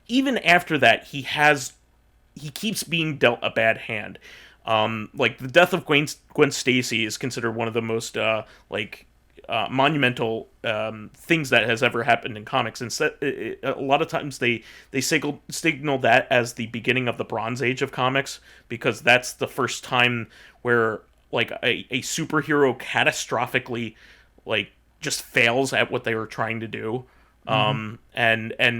even after that, he keeps being dealt a bad hand. Like the death of Gwen Stacy is considered one of the most monumental things that has ever happened in comics. Instead, a lot of times they signal that as the beginning of the Bronze Age of comics, because that's the first time where like a superhero catastrophically like just fails at what they were trying to do, and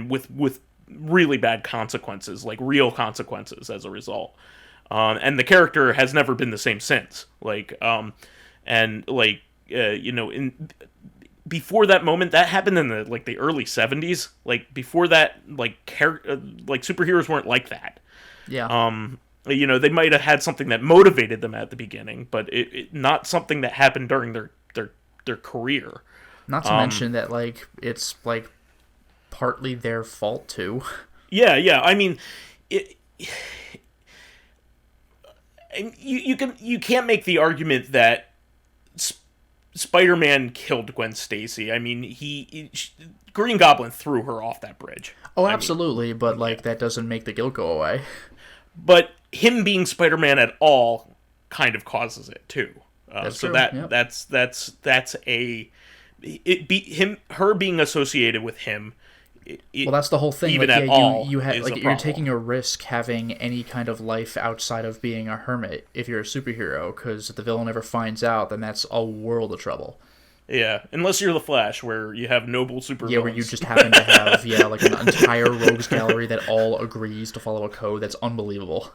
with really bad consequences, like real consequences as a result. And the character has never been the same since. Before that moment, that happened in the early 70s. Like before that, superheroes weren't like that. Yeah. They might have had something that motivated them at the beginning, but it not something that happened during their career. Not to mention that it's partly their fault too. Yeah. I mean, you can't make the argument that Spider-Man killed Gwen Stacy. I mean, Green Goblin threw her off that bridge. Oh, absolutely, but that doesn't make the guilt go away. But him being Spider-Man at all kind of causes it too. That's so true. That's her being associated with him. Well, that's the whole thing. Even at all, you're taking a risk having any kind of life outside of being a hermit if you're a superhero, because if the villain ever finds out, then that's a world of trouble. Yeah, unless you're the Flash, where you have noble supervillains. Yeah, where you just happen to have an entire rogues gallery that all agrees to follow a code that's unbelievable.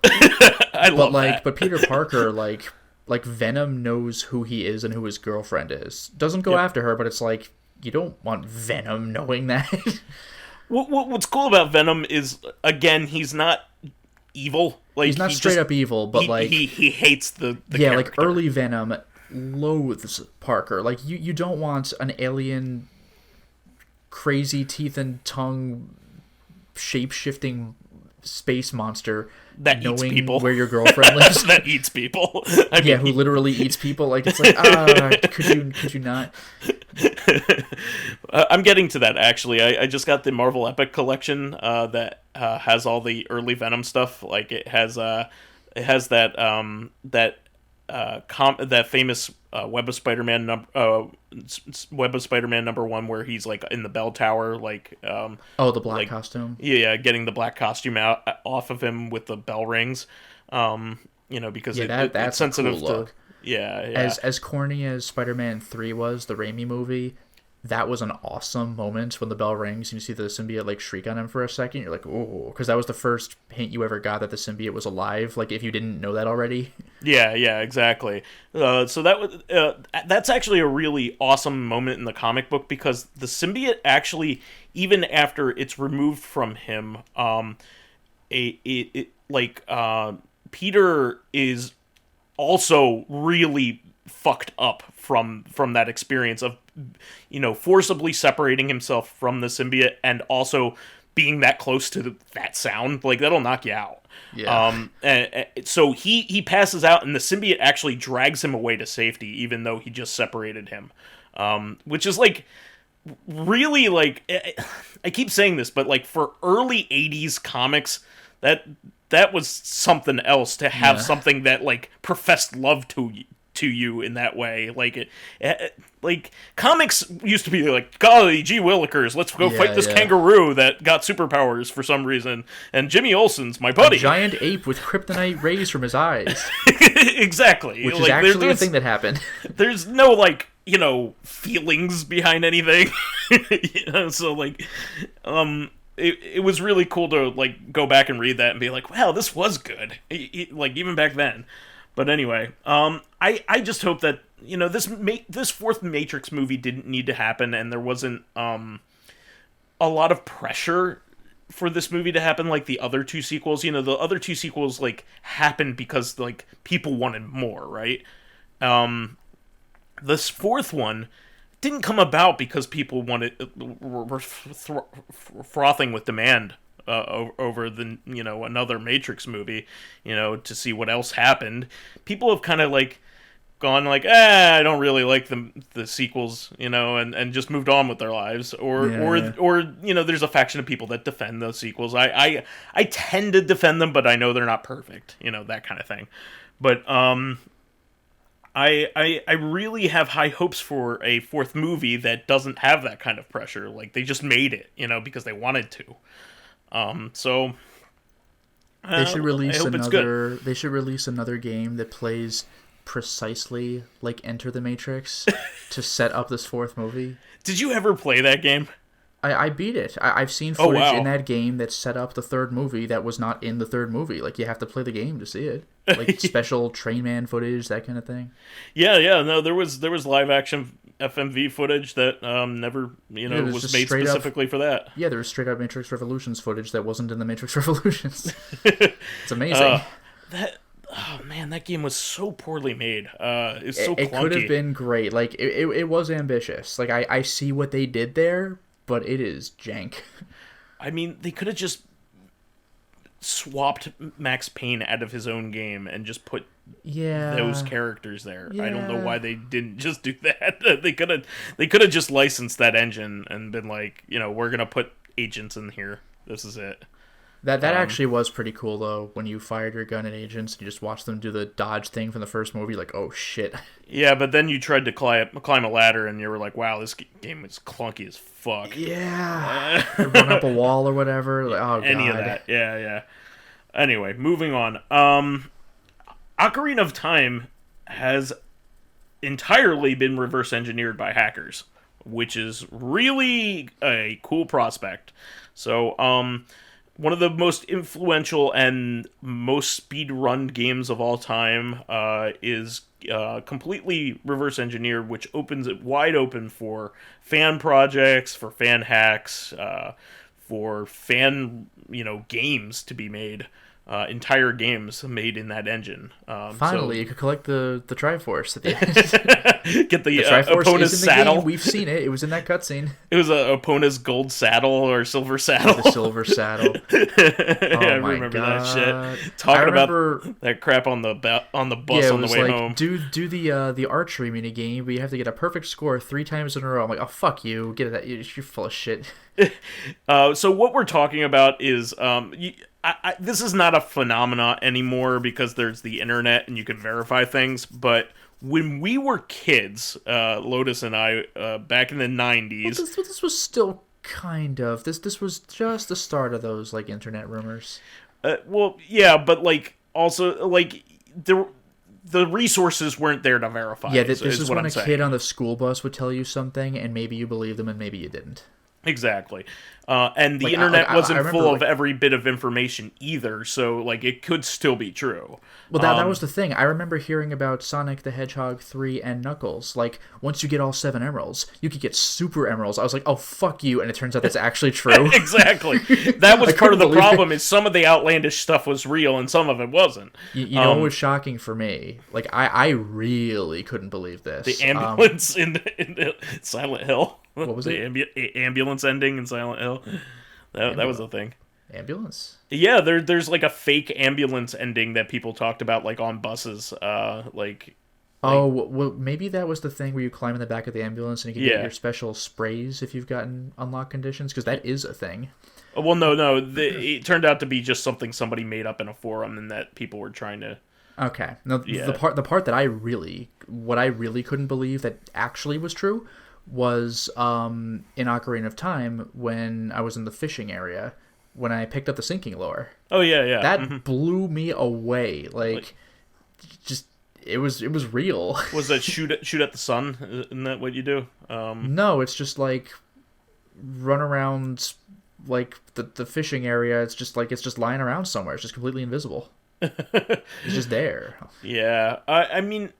I love that. But Peter Parker, like Venom knows who he is and who his girlfriend is. Doesn't go after her, but it's like, you don't want Venom knowing that. What's cool about Venom is, again, he's not evil. He's not straight up evil, but he hates the character. Like early Venom loathes Parker. Like you don't want an alien crazy teeth and tongue shape-shifting space monster that eats people, where your girlfriend lives. That eats people. Who literally eats people. Like, it's like, could you not? I'm getting to that, actually. I just got the Marvel Epic collection that has all the early Venom stuff. Like, it has that that famous Web of Spider-Man #1 where he's like in the bell tower, like the black costume. Yeah, getting the black costume off of him with the bell rings. Because that's it's sensitive a cool look. to. Yeah. As corny as Spider-Man 3 was, the Raimi movie, that was an awesome moment when the bell rings and you see the symbiote like shriek on him for a second. You're like, oh, because that was the first hint you ever got that the symbiote was alive. Like, if you didn't know that already. Yeah, exactly. So that was that's actually a really awesome moment in the comic book, because the symbiote actually, even after it's removed from him, Peter is also really fucked up from that experience of, forcibly separating himself from the symbiote and also being that close to that sound. Like, that'll knock you out. Yeah. So he passes out, and the symbiote actually drags him away to safety, even though he just separated him. Which is like really, like, I keep saying this, but like for early 80s comics, that was something else to have something that like professed love to you in that way. Like like comics used to be like, golly gee willikers, let's go fight this kangaroo that got superpowers for some reason, and Jimmy Olsen's my buddy, a giant ape with kryptonite rays from his eyes. Exactly, which is actually a thing that happened. There's no like feelings behind anything. So like It was really cool to like go back and read that and be like, wow, this was good, like even back then. But anyway, I just hope that this fourth Matrix movie didn't need to happen, and there wasn't a lot of pressure for this movie to happen like the other two sequels. The other two sequels like happened because like people wanted more, right? This fourth one didn't come about because people were frothing with demand over the another Matrix movie, to see what else happened. People have kind of like gone like, I don't really like the sequels, and just moved on with their lives, or there's a faction of people that defend those sequels. I tend to defend them, but I know they're not perfect, that kind of thing. But I really have high hopes for a fourth movie that doesn't have that kind of pressure. Like, they just made it, because they wanted to. So they should release another. They should release another game that plays precisely like Enter the Matrix to set up this fourth movie. Did you ever play that game? I beat it. I've seen footage in that game that set up the third movie that was not in the third movie. Like, you have to play the game to see it. Like, special Train Man footage, that kind of thing. Yeah. No, there was live action FMV footage that never, was made specifically for that. Yeah, there was straight up Matrix Revolutions footage that wasn't in the Matrix Revolutions. It's amazing. Oh man, that game was so poorly made. It's so clunky. It could have been great. Like, it was ambitious. Like, I see what they did there, but it is jank. I mean, they could have just swapped Max Payne out of his own game and just put those characters there. I don't know why they didn't just do that. They could have just licensed that engine and been like, we're gonna put agents in here. This is it. That actually was pretty cool, though, when you fired your gun at agents and you just watched them do the dodge thing from the first movie, like, oh, shit. Yeah, but then you tried to climb a ladder, and you were like, wow, this game is clunky as fuck. Yeah. Run up a wall or whatever. Like, oh, God. Any of that. Yeah. Anyway, moving on. Ocarina of Time has entirely been reverse engineered by hackers, which is really a cool prospect. So, one of the most influential and most speed-run games of all time is completely reverse engineered, which opens it wide open for fan projects, for fan hacks, for fan games to be made. entire games made in that engine. Finally, you could collect the Triforce at the end. Get the Triforce Epona's is in the saddle. game. We've seen it. It was in that cutscene. It was Epona's gold saddle or silver saddle. The silver saddle. I remember that shit. Talking about that crap on the bus on the way home. Do the archery mini game, but you have to get a perfect score 3 times in a row. I'm like, oh fuck you, get that. You're full of shit. So what we're talking about is this is not a phenomena anymore because there's the internet and you can verify things. But when we were kids, Lotus and I, back in the 90s, this was still kind of this was just the start of those like internet rumors. Well, yeah, but like also like the resources weren't there to verify. Yeah, this is when a kid on the school bus would tell you something, and maybe you believed them, and maybe you didn't. Exactly. And the internet wasn't full of every bit of information either, so like it could still be true. Well, that was the thing. I remember hearing about Sonic the Hedgehog 3 and Knuckles. Like, once you get all 7 emeralds, you could get super emeralds. I was like, oh, fuck you, and it turns out that's actually true. Exactly. That was part of the problem, is some of the outlandish stuff was real and some of it wasn't. You know what was shocking for me? Like, I really couldn't believe this. The ambulance in Silent Hill. What was it? The ambulance ending in Silent Hill. That was a thing. Ambulance? Yeah, there's like a fake ambulance ending that people talked about, like on buses. Well, maybe that was the thing where you climb in the back of the ambulance and you can get your special sprays if you've gotten unlocked conditions, because that is a thing. Well, no, it turned out to be just something somebody made up in a forum and that people were trying to. Okay, now the part that I really couldn't believe that actually was true was in Ocarina of Time when I was in the fishing area when I picked up the sinking lure. Oh yeah. That blew me away. Like just it was real. Was that shoot at the sun? Isn't that what you do? No, it's just like run around like the fishing area. It's just lying around somewhere. It's just completely invisible. It's just there. Yeah, I mean,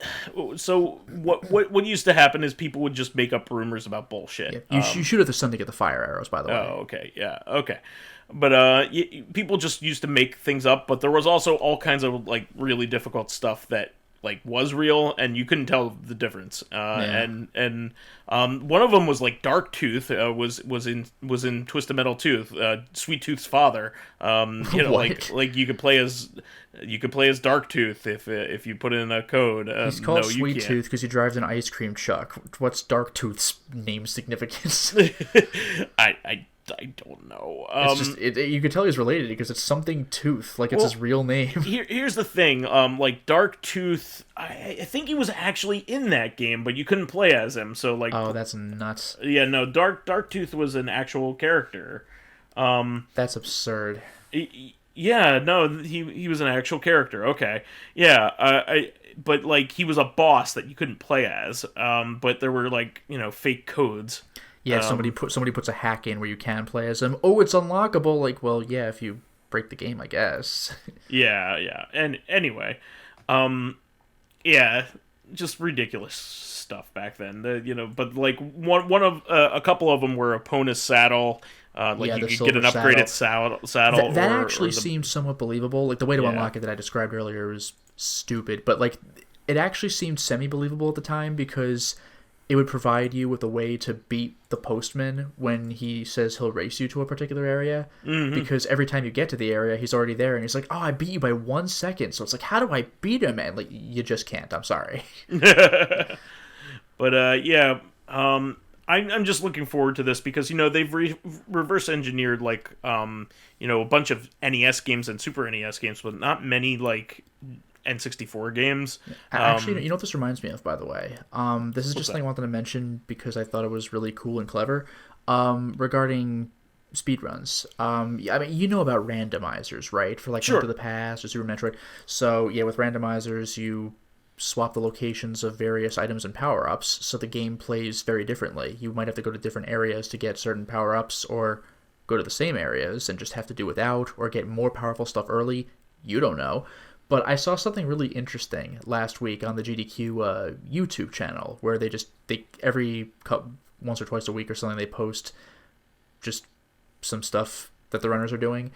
so what used to happen is people would just make up rumors about bullshit. Yeah, you shoot at the sun to get the fire arrows, by the way. Oh, okay, yeah, okay. But people just used to make things up. But there was also all kinds of like really difficult stuff that like was real, and you couldn't tell the difference. And one of them was like Dark Tooth was in Twisted Metal Tooth, Sweet Tooth's father. Like you could play as Dark Tooth if you put in a code. He's called Sweet Tooth because he drives an ice cream truck. What's Dark Tooth's name significance? I don't know. It's just you could tell he's related because it's something Tooth, like it's his real name. Here's the thing, like Dark Tooth, I think he was actually in that game, but you couldn't play as him. So like, oh, that's nuts. Yeah, no, Dark Tooth was an actual character. That's absurd. Yeah, no, he was an actual character. Okay, yeah, but like he was a boss that you couldn't play as. But there were like fake codes. Yeah, somebody puts a hack in where you can play as him. Oh, it's unlockable. Like, well, yeah, if you break the game, I guess. Yeah. And anyway, yeah, just ridiculous stuff back then. But like one of a couple of them were Epona's saddle. You could get an upgraded saddle. That actually seemed somewhat believable. Like the way to unlock it that I described earlier was stupid, but like it actually seemed semi-believable at the time because it would provide you with a way to beat the postman when he says he'll race you to a particular area. Mm-hmm. Because every time you get to the area, he's already there, and he's like, oh, I beat you by 1 second. So it's like, how do I beat him, man? Like, you just can't. I'm sorry. But, I'm just looking forward to this because, they've reverse engineered, like, a bunch of NES games and Super NES games, but not many, like, N64 games. Actually, you know what this reminds me of, by the way? This is just something I wanted to mention because I thought it was really cool and clever. Regarding speedruns. I mean, you know about randomizers, right? For like Link to the Past or Super Metroid. So, yeah, with randomizers, you swap the locations of various items and power-ups, so the game plays very differently. You might have to go to different areas to get certain power-ups, or go to the same areas and just have to do without, or get more powerful stuff early. You don't know. But I saw something really interesting last week on the GDQ YouTube channel, where they every once or twice a week or something, they post just some stuff that the runners are doing.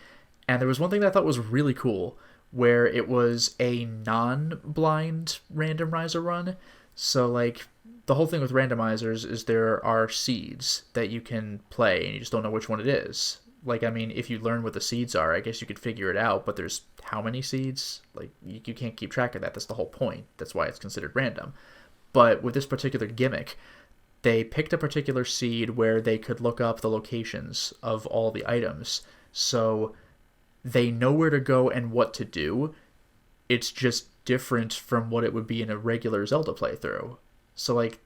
And there was one thing that I thought was really cool, where it was a non-blind randomizer run. So, like, the whole thing with randomizers is there are seeds that you can play, and you just don't know which one it is. Like, I mean, if you learn what the seeds are, I guess you could figure it out, but there's how many seeds? Like, you can't keep track of that. That's the whole point. That's why it's considered random. But with this particular gimmick, they picked a particular seed where they could look up the locations of all the items. So they know where to go and what to do. It's just different from what it would be in a regular Zelda playthrough. So, like,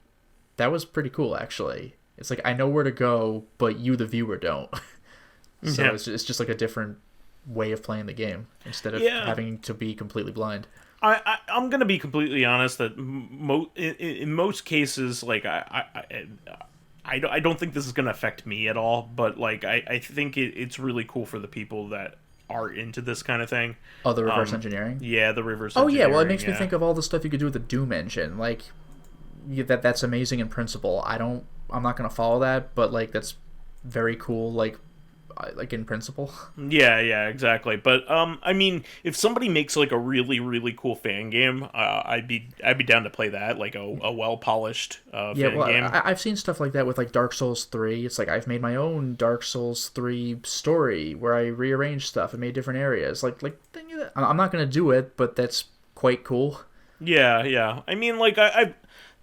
that was pretty cool, actually. It's like, I know where to go, but you, the viewer, don't. So yeah. It's just like a different way of playing the game instead of having to be completely blind. I'm going to be completely honest that in most cases, like, I don't think this is going to affect me at all, but, like, I think it's really cool for the people that are into this kind of thing. Oh, the reverse engineering? Yeah, the reverse engineering. Oh, yeah, well, it makes me think of all the stuff you could do with the Doom engine. Like, that's amazing in principle. I'm not going to follow that, but, like, that's very cool, like in principle. Yeah, exactly. But I mean, if somebody makes like a really, really cool fan game, I'd be down to play that, like a well polished fan game. I've seen stuff like that with like Dark Souls 3. It's like I've made my own Dark Souls 3 story where I rearranged stuff and made different areas. Like I'm not gonna do it, but that's quite cool. Yeah. I mean, like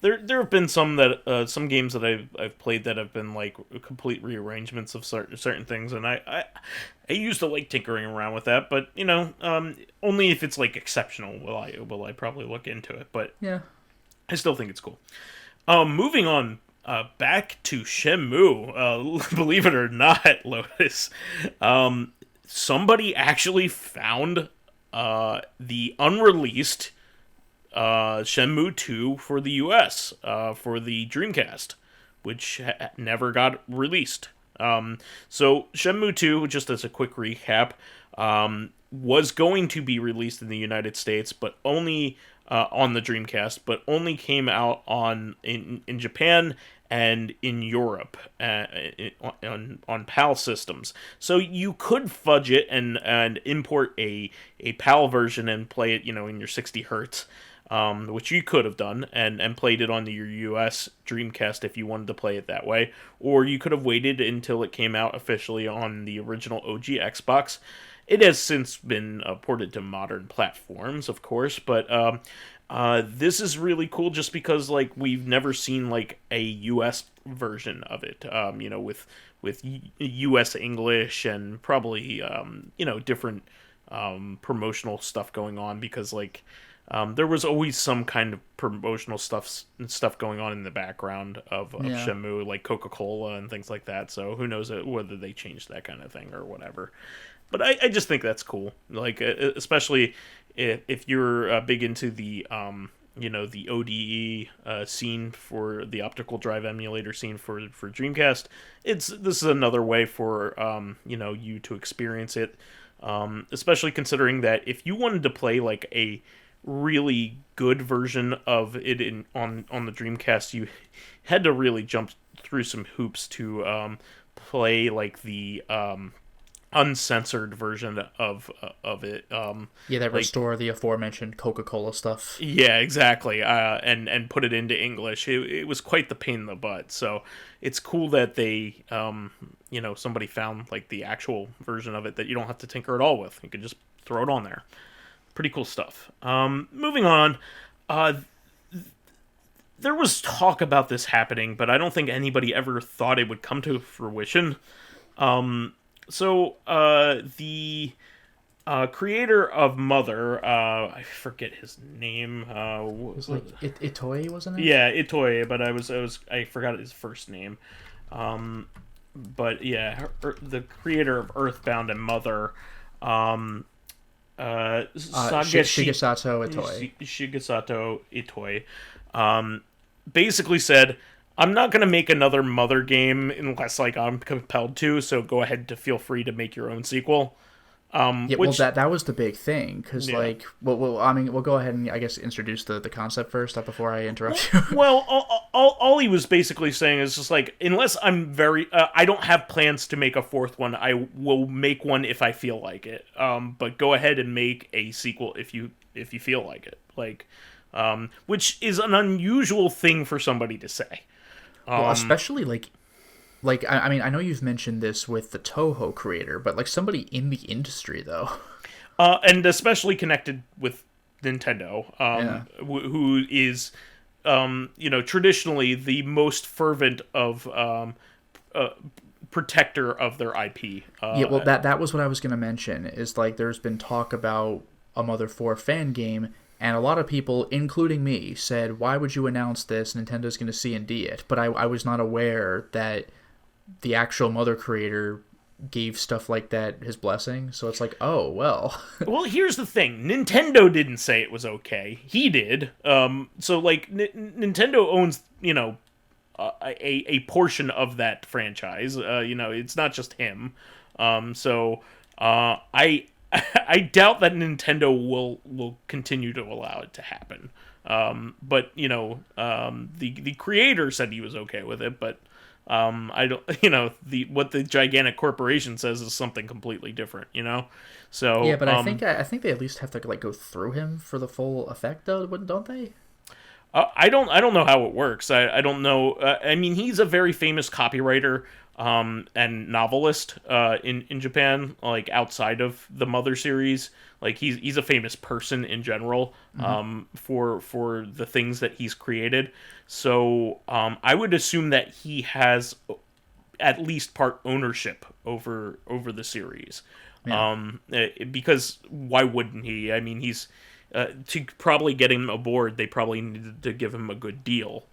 There have been some games that I've played that have been like complete rearrangements of certain things, and I used to like tinkering around with that, but you know, only if it's like exceptional will I probably look into it. But yeah, I still think it's cool. Moving on, back to Shenmue. Believe it or not, Lotus, somebody actually found the unreleased Shenmue 2 for the US, for the Dreamcast, which never got released. So Shenmue 2, just as a quick recap, was going to be released in the United States, but only on the Dreamcast, but only came out in Japan and in Europe on PAL systems. So you could fudge it and import a PAL version and play it, in your 60 hertz. Which you could have done, and played it on your US Dreamcast if you wanted to play it that way. Or you could have waited until it came out officially on the original OG Xbox. It has since been ported to modern platforms, of course, but this is really cool just because, like, we've never seen, like, a US version of it, with US English and probably, different promotional stuff going on because, like, there was always some kind of promotional stuff going on in the background of Shenmue, like Coca-Cola and things like that. So who knows whether they changed that kind of thing or whatever. But I just think that's cool. Like, especially if you're big into the the ODE scene for the optical drive emulator scene for Dreamcast. This is another way for you to experience it. Especially considering that if you wanted to play like a really good version of it on the Dreamcast, you had to really jump through some hoops to play like the uncensored version of it. That restore the aforementioned Coca-Cola stuff. Yeah, exactly. And put it into English. It was quite the pain in the butt. So it's cool that they somebody found like the actual version of it that you don't have to tinker at all with. You could just throw it on there. Pretty cool stuff. Moving on, there was talk about this happening, but I don't think anybody ever thought it would come to fruition. So the creator of Mother, I forget his name. It was like Itoi, wasn't it? Yeah, Itoi, but I forgot his first name. But yeah, the creator of Earthbound and Mother. Shigesato Itoi basically said, I'm not going to make another Mother game unless like I'm compelled to, so go ahead to feel free to make your own sequel. Yeah, which, well, that was the big thing, because, yeah. like, I mean, we'll go ahead and, I guess, introduce the concept first, before I interrupt you. Well, all he was basically saying is just like, unless I don't have plans to make a fourth one, I will make one if I feel like it. But go ahead and make a sequel if you feel like it. Like, which is an unusual thing for somebody to say. Well, especially, I mean, I know you've mentioned this with the Toho creator, but, like, somebody in the industry, though. And especially connected with Nintendo, who is, traditionally the most fervent of protector of their IP. Yeah, well, that was what I was going to mention, is, like, there's been talk about a Mother 4 fan game, and a lot of people, including me, said, why would you announce this? Nintendo's going to C&D it. But I was not aware that the actual Mother creator gave stuff like that his blessing. So it's like, oh, well. Well, here's the thing. Nintendo didn't say it was okay. He did. So, like, Nintendo owns, a portion of that franchise. It's not just him. I doubt that Nintendo will continue to allow it to happen. But the creator said he was okay with it, but I don't, what the gigantic corporation says is something completely different, So yeah, but I think they at least have to, like, go through him for the full effect, though, don't they? I don't know how it works. I don't know. I mean, he's a very famous copywriter and novelist in Japan, like, outside of the Mother series. Like, he's a famous person in general for the things that he's created. So I would assume that he has at least part ownership over the series. Yeah. Because why wouldn't he? I mean, he's to probably get him aboard, they probably needed to give him a good deal,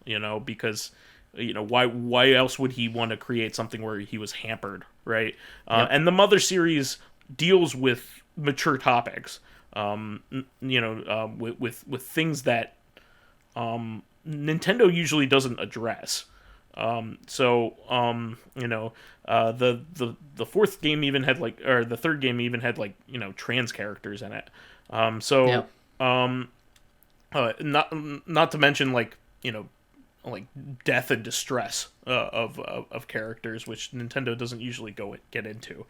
because why else would he want to create something where he was hampered, right? Yep. And the Mother series deals with mature topics, with things that Nintendo usually doesn't address. The fourth game even had, like, or the third game even had, like, trans characters in it. Yep. Not to mention, like, like death and distress of characters, which Nintendo doesn't usually get into.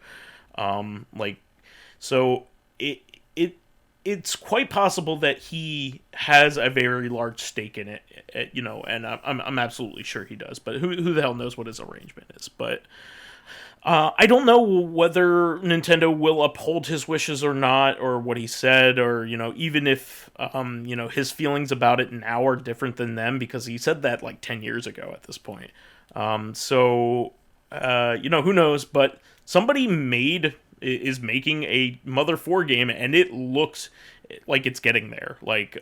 It's quite possible that he has a very large stake in it, and I'm absolutely sure he does. But who the hell knows what his arrangement is? But I don't know whether Nintendo will uphold his wishes or not, or what he said, or even if his feelings about it now are different than them, because he said that like 10 years ago at this point. Who knows? But somebody is making a Mother 4 game, and it looks like it's getting there. Like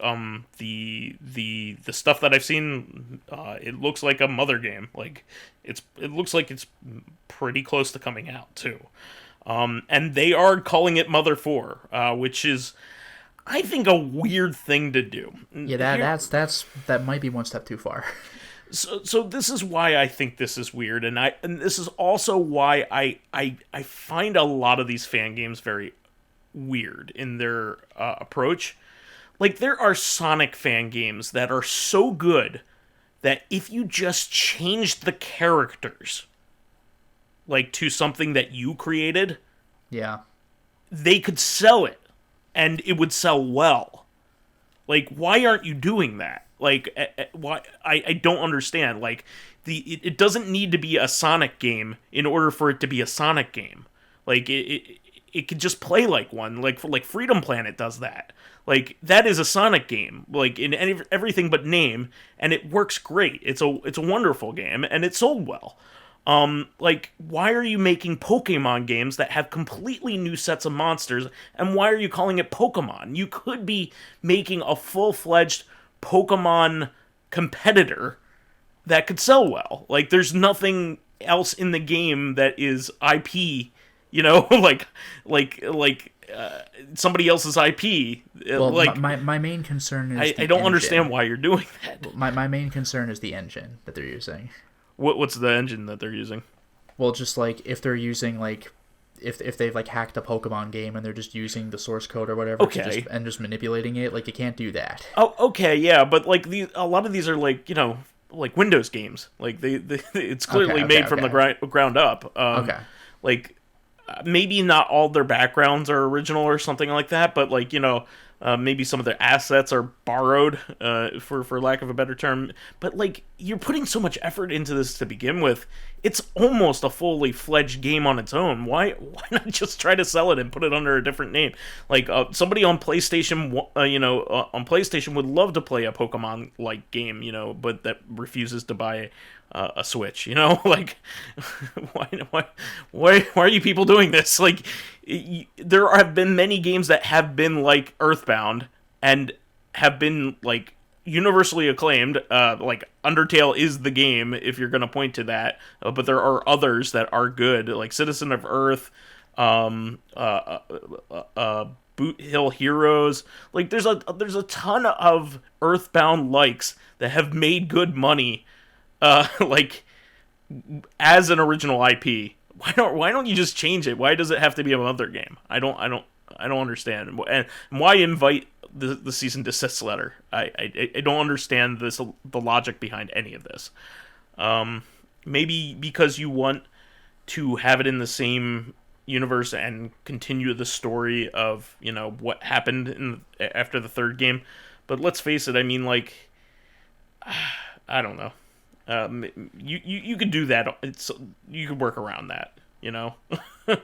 the stuff that I've seen, it looks like a Mother game. Like it looks like it's pretty close to coming out too. And they are calling it Mother 4, which is, I think, a weird thing to do. Yeah, that might be one step too far. So this is why I think this is weird, and this is also why I find a lot of these fan games very weird in their approach. Like, there are Sonic fan games that are so good that if you just changed the characters, like, to something that you created, yeah, they could sell it, and it would sell well. Like, why aren't you doing that? Like, why? I don't understand. Like, it doesn't need to be a Sonic game in order for it to be a Sonic game. Like, it could just play like one. Like Freedom Planet does that. Like, that is a Sonic game. Like, in everything but name, and it works great. It's a wonderful game, and it sold well. Like, why are you making Pokemon games that have completely new sets of monsters, and why are you calling it Pokemon? You could be making a full-fledged Pokemon competitor that could sell well. Like, there's nothing else in the game that is IP, like somebody else's IP. Well, like, my main concern is I don't understand why you're doing that. My main concern is the engine that they're using. What's the engine that they're using? Well, just like if they're using like if they've like hacked a Pokemon game and they're just using the source code or whatever and just manipulating it, like you can't do that. Oh, okay, yeah, but like a lot of these are like like Windows games. Like they it's clearly made from the ground up. Like maybe not all their backgrounds are original or something like that, but like maybe some of their assets are borrowed, for lack of a better term. But like you're putting so much effort into this to begin with. It's almost a fully fledged game on its own. Why not just try to sell it and put it under a different name? Like somebody on PlayStation, on PlayStation would love to play a Pokemon-like game, but that refuses to buy a Switch. Like why are you people doing this? Like there have been many games that have been like Earthbound and have been like universally acclaimed. Like Undertale is the game if you're going to point to that, but there are others that are good, like Citizen of Earth, Boot Hill Heroes. Like there's a ton of Earthbound likes that have made good money, like as an original IP. Why don't you just change it? Why does it have to be another game? I don't understand. And why invite the cease and desist letter? I don't understand the logic behind any of this. Maybe because you want to have it in the same universe and continue the story of what happened after the third game. But let's face it. I mean, like, I don't know. You could do that. You could work around that. You know what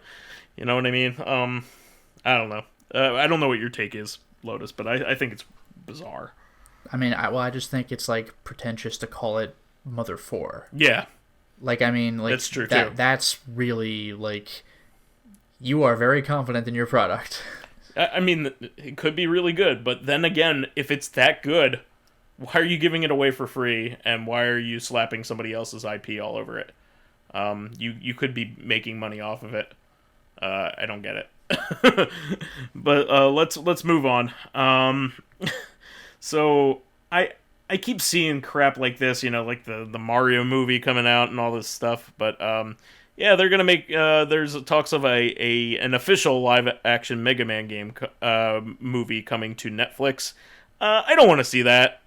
I mean? I don't know. I don't know what your take is, Lotus, but I think it's bizarre. I mean, I just think it's like pretentious to call it Mother 4. Yeah. Like, I mean, like that's true too. That's really like you are very confident in your product. I mean, it could be really good, but then again, if it's that good, why are you giving it away for free, and why are you slapping somebody else's IP all over it? You could be making money off of it. I don't get it. But let's move on. So I keep seeing crap like this, like the Mario movie coming out and all this stuff. But yeah, they're gonna make. There's talks of an official live action Mega Man game movie coming to Netflix. I don't want to see that.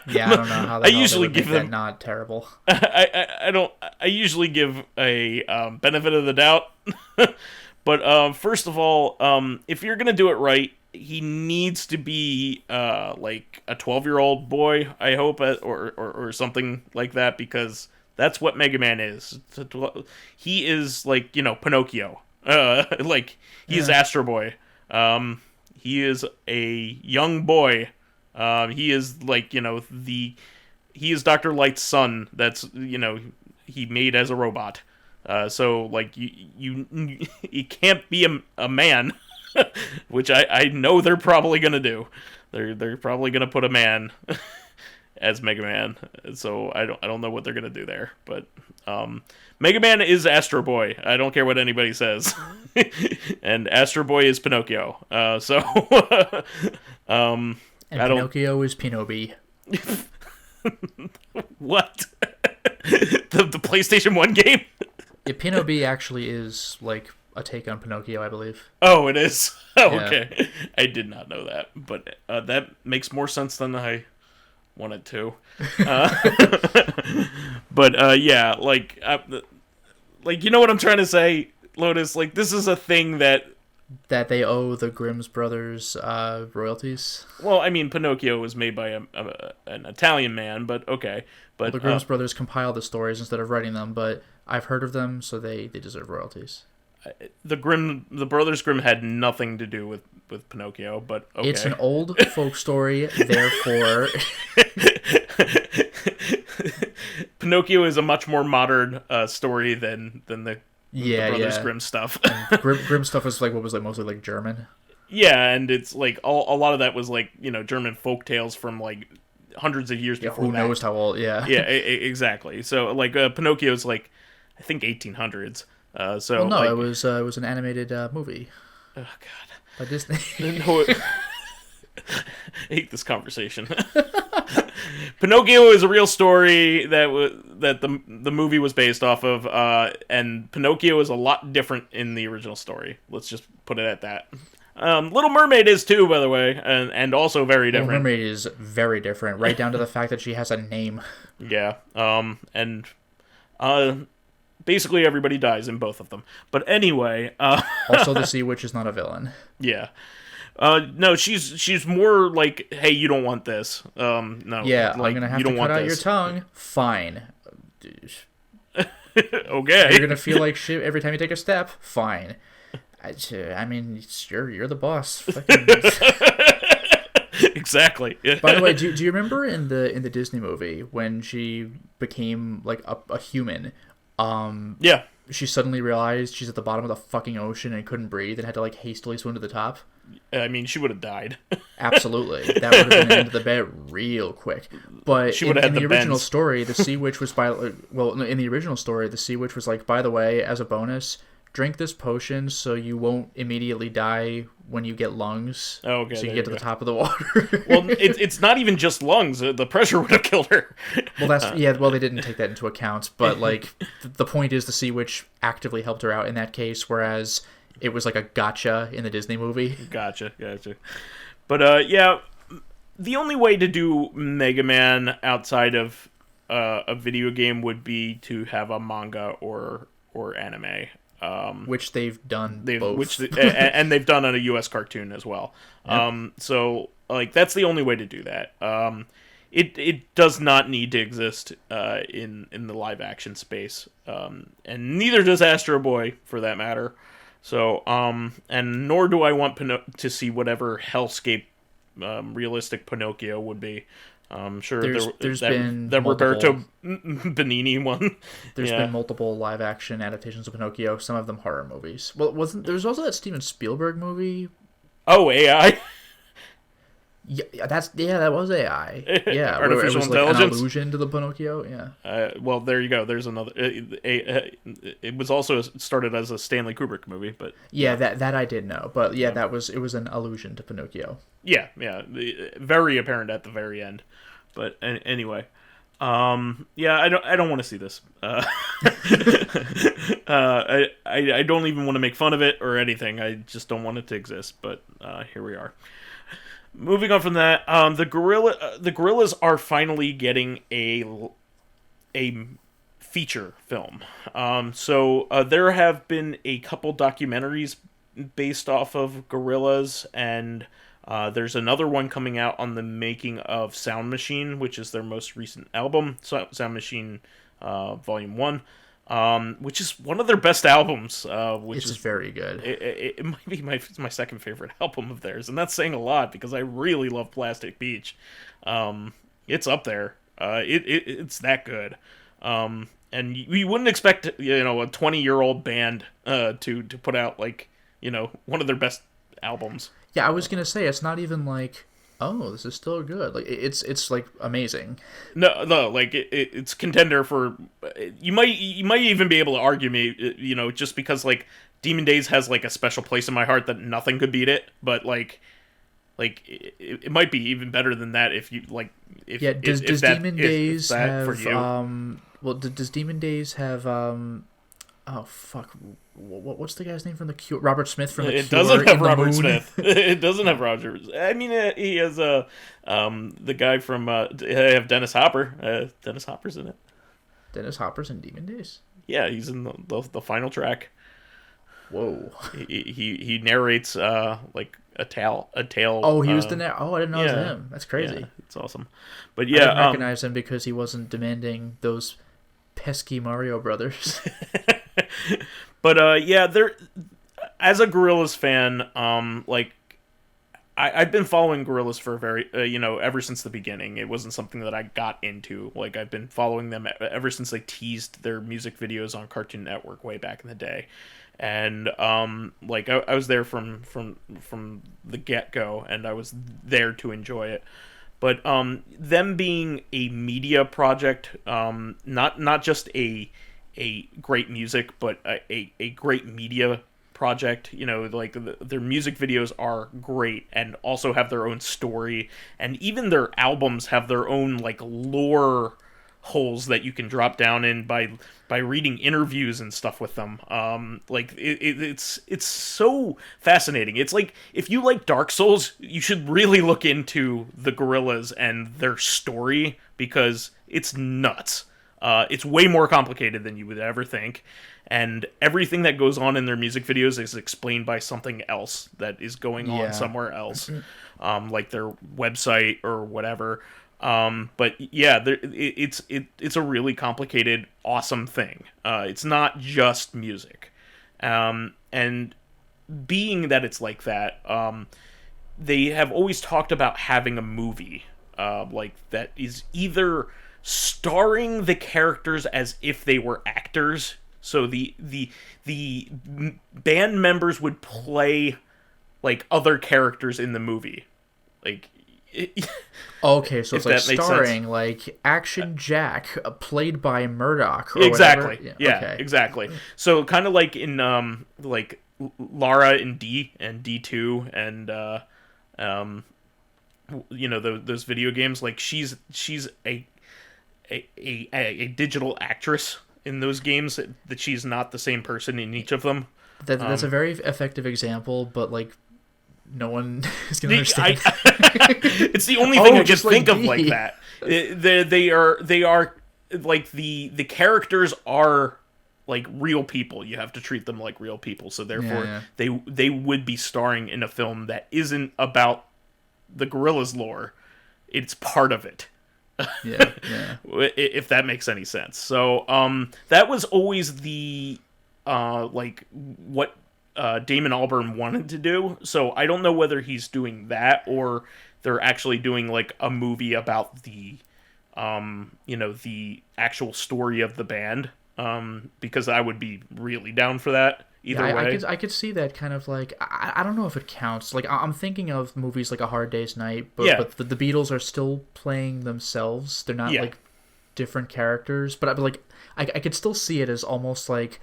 Yeah, I don't know how that. I usually give them not terrible. I usually give a benefit of the doubt. But first of all, if you're gonna do it right, he needs to be like a 12-year-old boy, I hope, or something like that, because that's what Mega Man is. He is like Pinocchio. Like he is Astro Boy. He is a young boy. He is like he is Dr. Light's son. That's he made as a robot. So like you can't be a man, which I know they're probably gonna do. They're probably gonna put a man as Mega Man. So I don't know what they're gonna do there, but Mega Man is Astro Boy. I don't care what anybody says, and Astro Boy is Pinocchio. And Pinocchio is Pinobi. What? the PlayStation 1 game? Yeah, Pinobi actually is like a take on Pinocchio, I believe. Oh, it is? Oh, yeah. Okay. I did not know that, but that makes more sense than I wanted to. But yeah, like you know what I'm trying to say, Lotus? Like, this is a thing that they owe the Grimm's brothers royalties. Well, I mean, Pinocchio was made by an Italian man, but okay. But the Grimm's brothers compiled the stories instead of writing them, but I've heard of them, so they deserve royalties. The Brothers Grimm had nothing to do with Pinocchio, but okay. It's an old folk story, therefore Pinocchio is a much more modern story than the Brothers Grimm stuff. Grimm stuff was mostly like German. Yeah, and it's like a lot of that was like German folk tales from like hundreds of years before. Who knows how old? Yeah. Yeah, exactly. So like Pinocchio's like I think 1800s. So well, no, like, it was an animated movie. Oh God, by Disney. I hate this conversation. Pinocchio is a real story that the movie was based off of, and Pinocchio is a lot different in the original story. Let's just put it at that. Little Mermaid is too, by the way, and also very different. Little Mermaid is very different, right down to the fact that she has a name. Yeah. And basically everybody dies in both of them. But anyway, Also, the Sea Witch is not a villain. Yeah. No, she's more like, hey, you don't want this. No. Yeah, like, I'm gonna have to cut out your tongue. Fine. Okay. You're gonna feel like shit every time you take a step. Fine. I mean, you're the boss. Exactly. By the way, do you remember in the Disney movie when she became like a human? Yeah. She suddenly realized she's at the bottom of the fucking ocean and couldn't breathe and had to like hastily swim to the top. I mean, she would have died. Absolutely, that would have been the end of the bed real quick. But she would have in had the the original bends. story, the Sea Witch was in the original story, the Sea Witch was like, by the way, as a bonus, drink this potion so you won't immediately die when you get lungs. Oh, okay. So you get to the top of the water. Well, it's not even just lungs. The pressure would have killed her. Well, they didn't take that into account. But like, the point is, the Sea Witch actively helped her out in that case, whereas it was like a gotcha in the Disney movie. Gotcha. But yeah, the only way to do Mega Man outside of a video game would be to have a manga or anime. Which they've done both. And they've done on a US cartoon as well. Yep. So like that's the only way to do that. It does not need to exist in the live action space. And neither does Astro Boy for that matter. So and nor do I want to see whatever hellscape realistic Pinocchio would be. Sure, there's been the multiple, Roberto Benigni one. There's been multiple live action adaptations of Pinocchio. Some of them horror movies. Well, there's also that Steven Spielberg movie. Oh, AI. Yeah, that was AI. Yeah, Artificial it was intelligence. Like an allusion to the Pinocchio. Yeah. Well, there you go. There's another. It was also started as a Stanley Kubrick movie, but yeah, that I did know. But yeah, it was an allusion to Pinocchio. Yeah, very apparent at the very end. But anyway, yeah, I don't want to see this. I don't even want to make fun of it or anything. I just don't want it to exist. But here we are. Moving on from that, the Gorillaz are finally getting a feature film. So there have been a couple documentaries based off of Gorillaz, and there's another one coming out on the making of Sound Machine, which is their most recent album, Sound Machine Volume 1. Which is one of their best albums. Which is very good. It might be my second favorite album of theirs, and that's saying a lot because I really love Plastic Beach. It's up there. It's that good. And you wouldn't expect a 20-year-old band to put out one of their best albums. Yeah, I was gonna say it's not even like, oh, this is still good. Like it's like amazing. No, like it's contender for. You might even be able to argue me, just because like Demon Days has like a special place in my heart that nothing could beat it. But it might be even better than that if you like. Does Demon Days have? Does Demon Days have? Oh fuck! What's the guy's name from the Cure? Robert Smith from the Cure. It doesn't have Robert Smith. It doesn't have Roger. I mean, he has the guy from. They have Dennis Hopper. Dennis Hopper's in it. Dennis Hopper's in Demon Days. Yeah, he's in the final track. Whoa! He narrates like a tale. Oh, he was the Oh, I didn't know it was him. That's crazy. Yeah, it's awesome. But I didn't recognize him because he wasn't demanding those pesky Mario Brothers. But there. As a Gorillaz fan, I've been following Gorillaz for ever since the beginning. It wasn't something that I got into. Like I've been following them ever since they teased their music videos on Cartoon Network way back in the day, and I was there from the get go, and I was there to enjoy it. But them being a media project, not just a great music, but a great media project. You know, like their music videos are great and also have their own story, and even their albums have their own like lore holes that you can drop down in by reading interviews and stuff with them. Like it's so fascinating. It's like if you like Dark Souls, you should really look into the Gorillaz and their story because it's nuts. It's way more complicated than you would ever think, and everything that goes on in their music videos is explained by something else that is going on somewhere else, like their website or whatever. But yeah, it's a really complicated, awesome thing. It's not just music, and being that it's like that, they have always talked about having a movie, like that is either starring the characters as if they were actors. So the band members would play like other characters in the movie, like. Okay, so it's like starring like Action Jack, played by Murdoch. Or exactly. Whatever. Yeah, okay. Exactly. So kind of like in like Lara in D and D2 and you know those video games. Like she's a digital actress in those games. That she's not the same person in each of them. That's a very effective example, but like. No one is going to understand. It's the only thing I just think of like that. They are like the characters are like real people. You have to treat them like real people. So therefore, they would be starring in a film that isn't about the Gorillaz lore. It's part of it. Yeah. If that makes any sense. So that was always the like what. Damon Albarn wanted to do, so I don't know whether he's doing that or they're actually doing like a movie about the you know, the actual story of the band, because I would be really down for that either way. I could see that kind of like I don't know if it counts. Like I'm thinking of movies like A Hard Day's Night, but the Beatles are still playing themselves. They're not like different characters, but I could still see it as almost like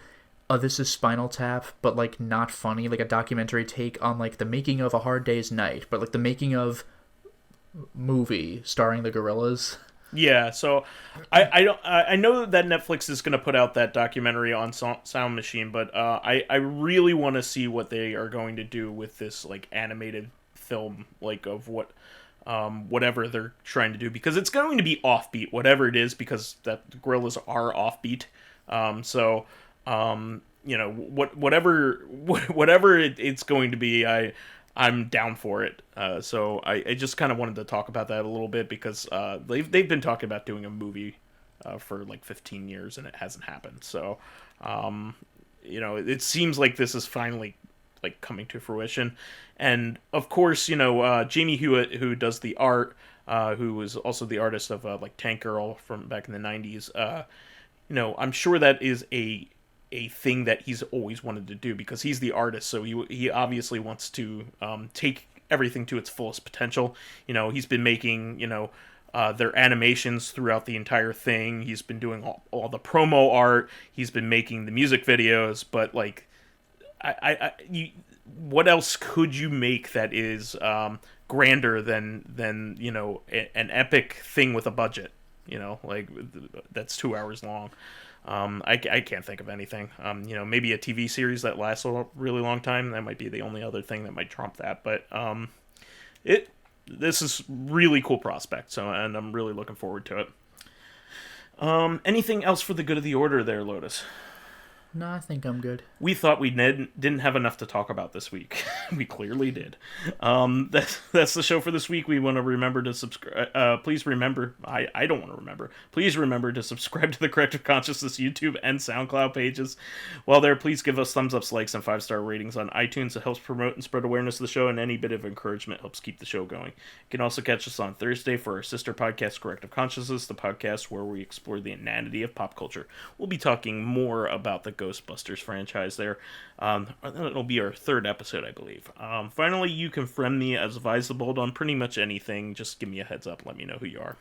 this is Spinal Tap, but like not funny, like a documentary take on like the making of A Hard Day's Night, but like the making of movie starring the Gorillaz. Yeah, so I know that Netflix is going to put out that documentary on Sound Machine, but I really want to see what they are going to do with this like animated film, like of what whatever they're trying to do, because it's going to be offbeat, whatever it is, because that the Gorillaz are offbeat. You know, whatever it's going to be, I'm down for it. So I just kind of wanted to talk about that a little bit because they've been talking about doing a movie for like 15 years and it hasn't happened. So you know, it seems like this is finally like coming to fruition. And of course, you know, Jamie Hewitt, who does the art, who was also the artist of like Tank Girl from back in the 90s. You know, I'm sure that is a thing that he's always wanted to do because he's the artist, so he obviously wants to take everything to its fullest potential. You know, he's been making, you know, their animations throughout the entire thing. He's been doing all the promo art. He's been making the music videos. But like, what else could you make that is grander than you know, an epic thing with a budget? You know, like that's 2 hours long. I can't think of anything. You know, maybe a TV series that lasts a really long time. That might be the only other thing that might trump that. But this is really cool prospect. So, and I'm really looking forward to it. Anything else for the good of the order there, Lotus? No, I think I'm good. We thought we didn't have enough to talk about this week. We clearly did. That's the show for this week. We want to remember to subscribe. Please remember. I don't want to remember. Please remember to subscribe to the Corrective Consciousness YouTube and SoundCloud pages. While there, please give us thumbs ups, likes, and 5-star ratings on iTunes. It helps promote and spread awareness of the show, and any bit of encouragement helps keep the show going. You can also catch us on Thursday for our sister podcast, Corrective Consciousness, the podcast where we explore the inanity of pop culture. We'll be talking more about the Ghostbusters franchise there. It'll be our third episode, I believe. Finally, you can friend me as vysethebold on pretty much anything. Just give me a heads up. Let me know who you are.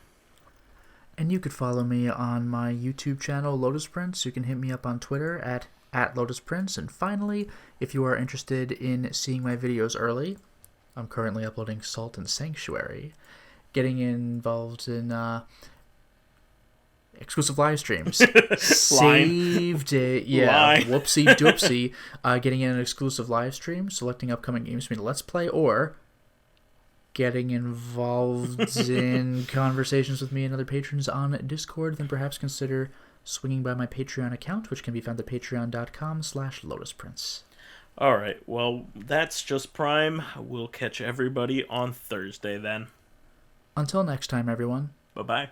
And you could follow me on my YouTube channel, Lotus Prince. You can hit me up on Twitter at at Lotus Prince. And finally, if you are interested in seeing my videos early, I'm currently uploading Salt and Sanctuary, getting involved in exclusive live streams. Saved it. Yeah, Line. whoopsie doopsie. Getting in an exclusive live stream, selecting upcoming games for me to Let's Play, or getting involved in conversations with me and other patrons on Discord, then perhaps consider swinging by my Patreon account, which can be found at patreon.com/LotusPrince. All right, well, that's just Prime. We'll catch everybody on Thursday then. Until next time, everyone. Bye-bye.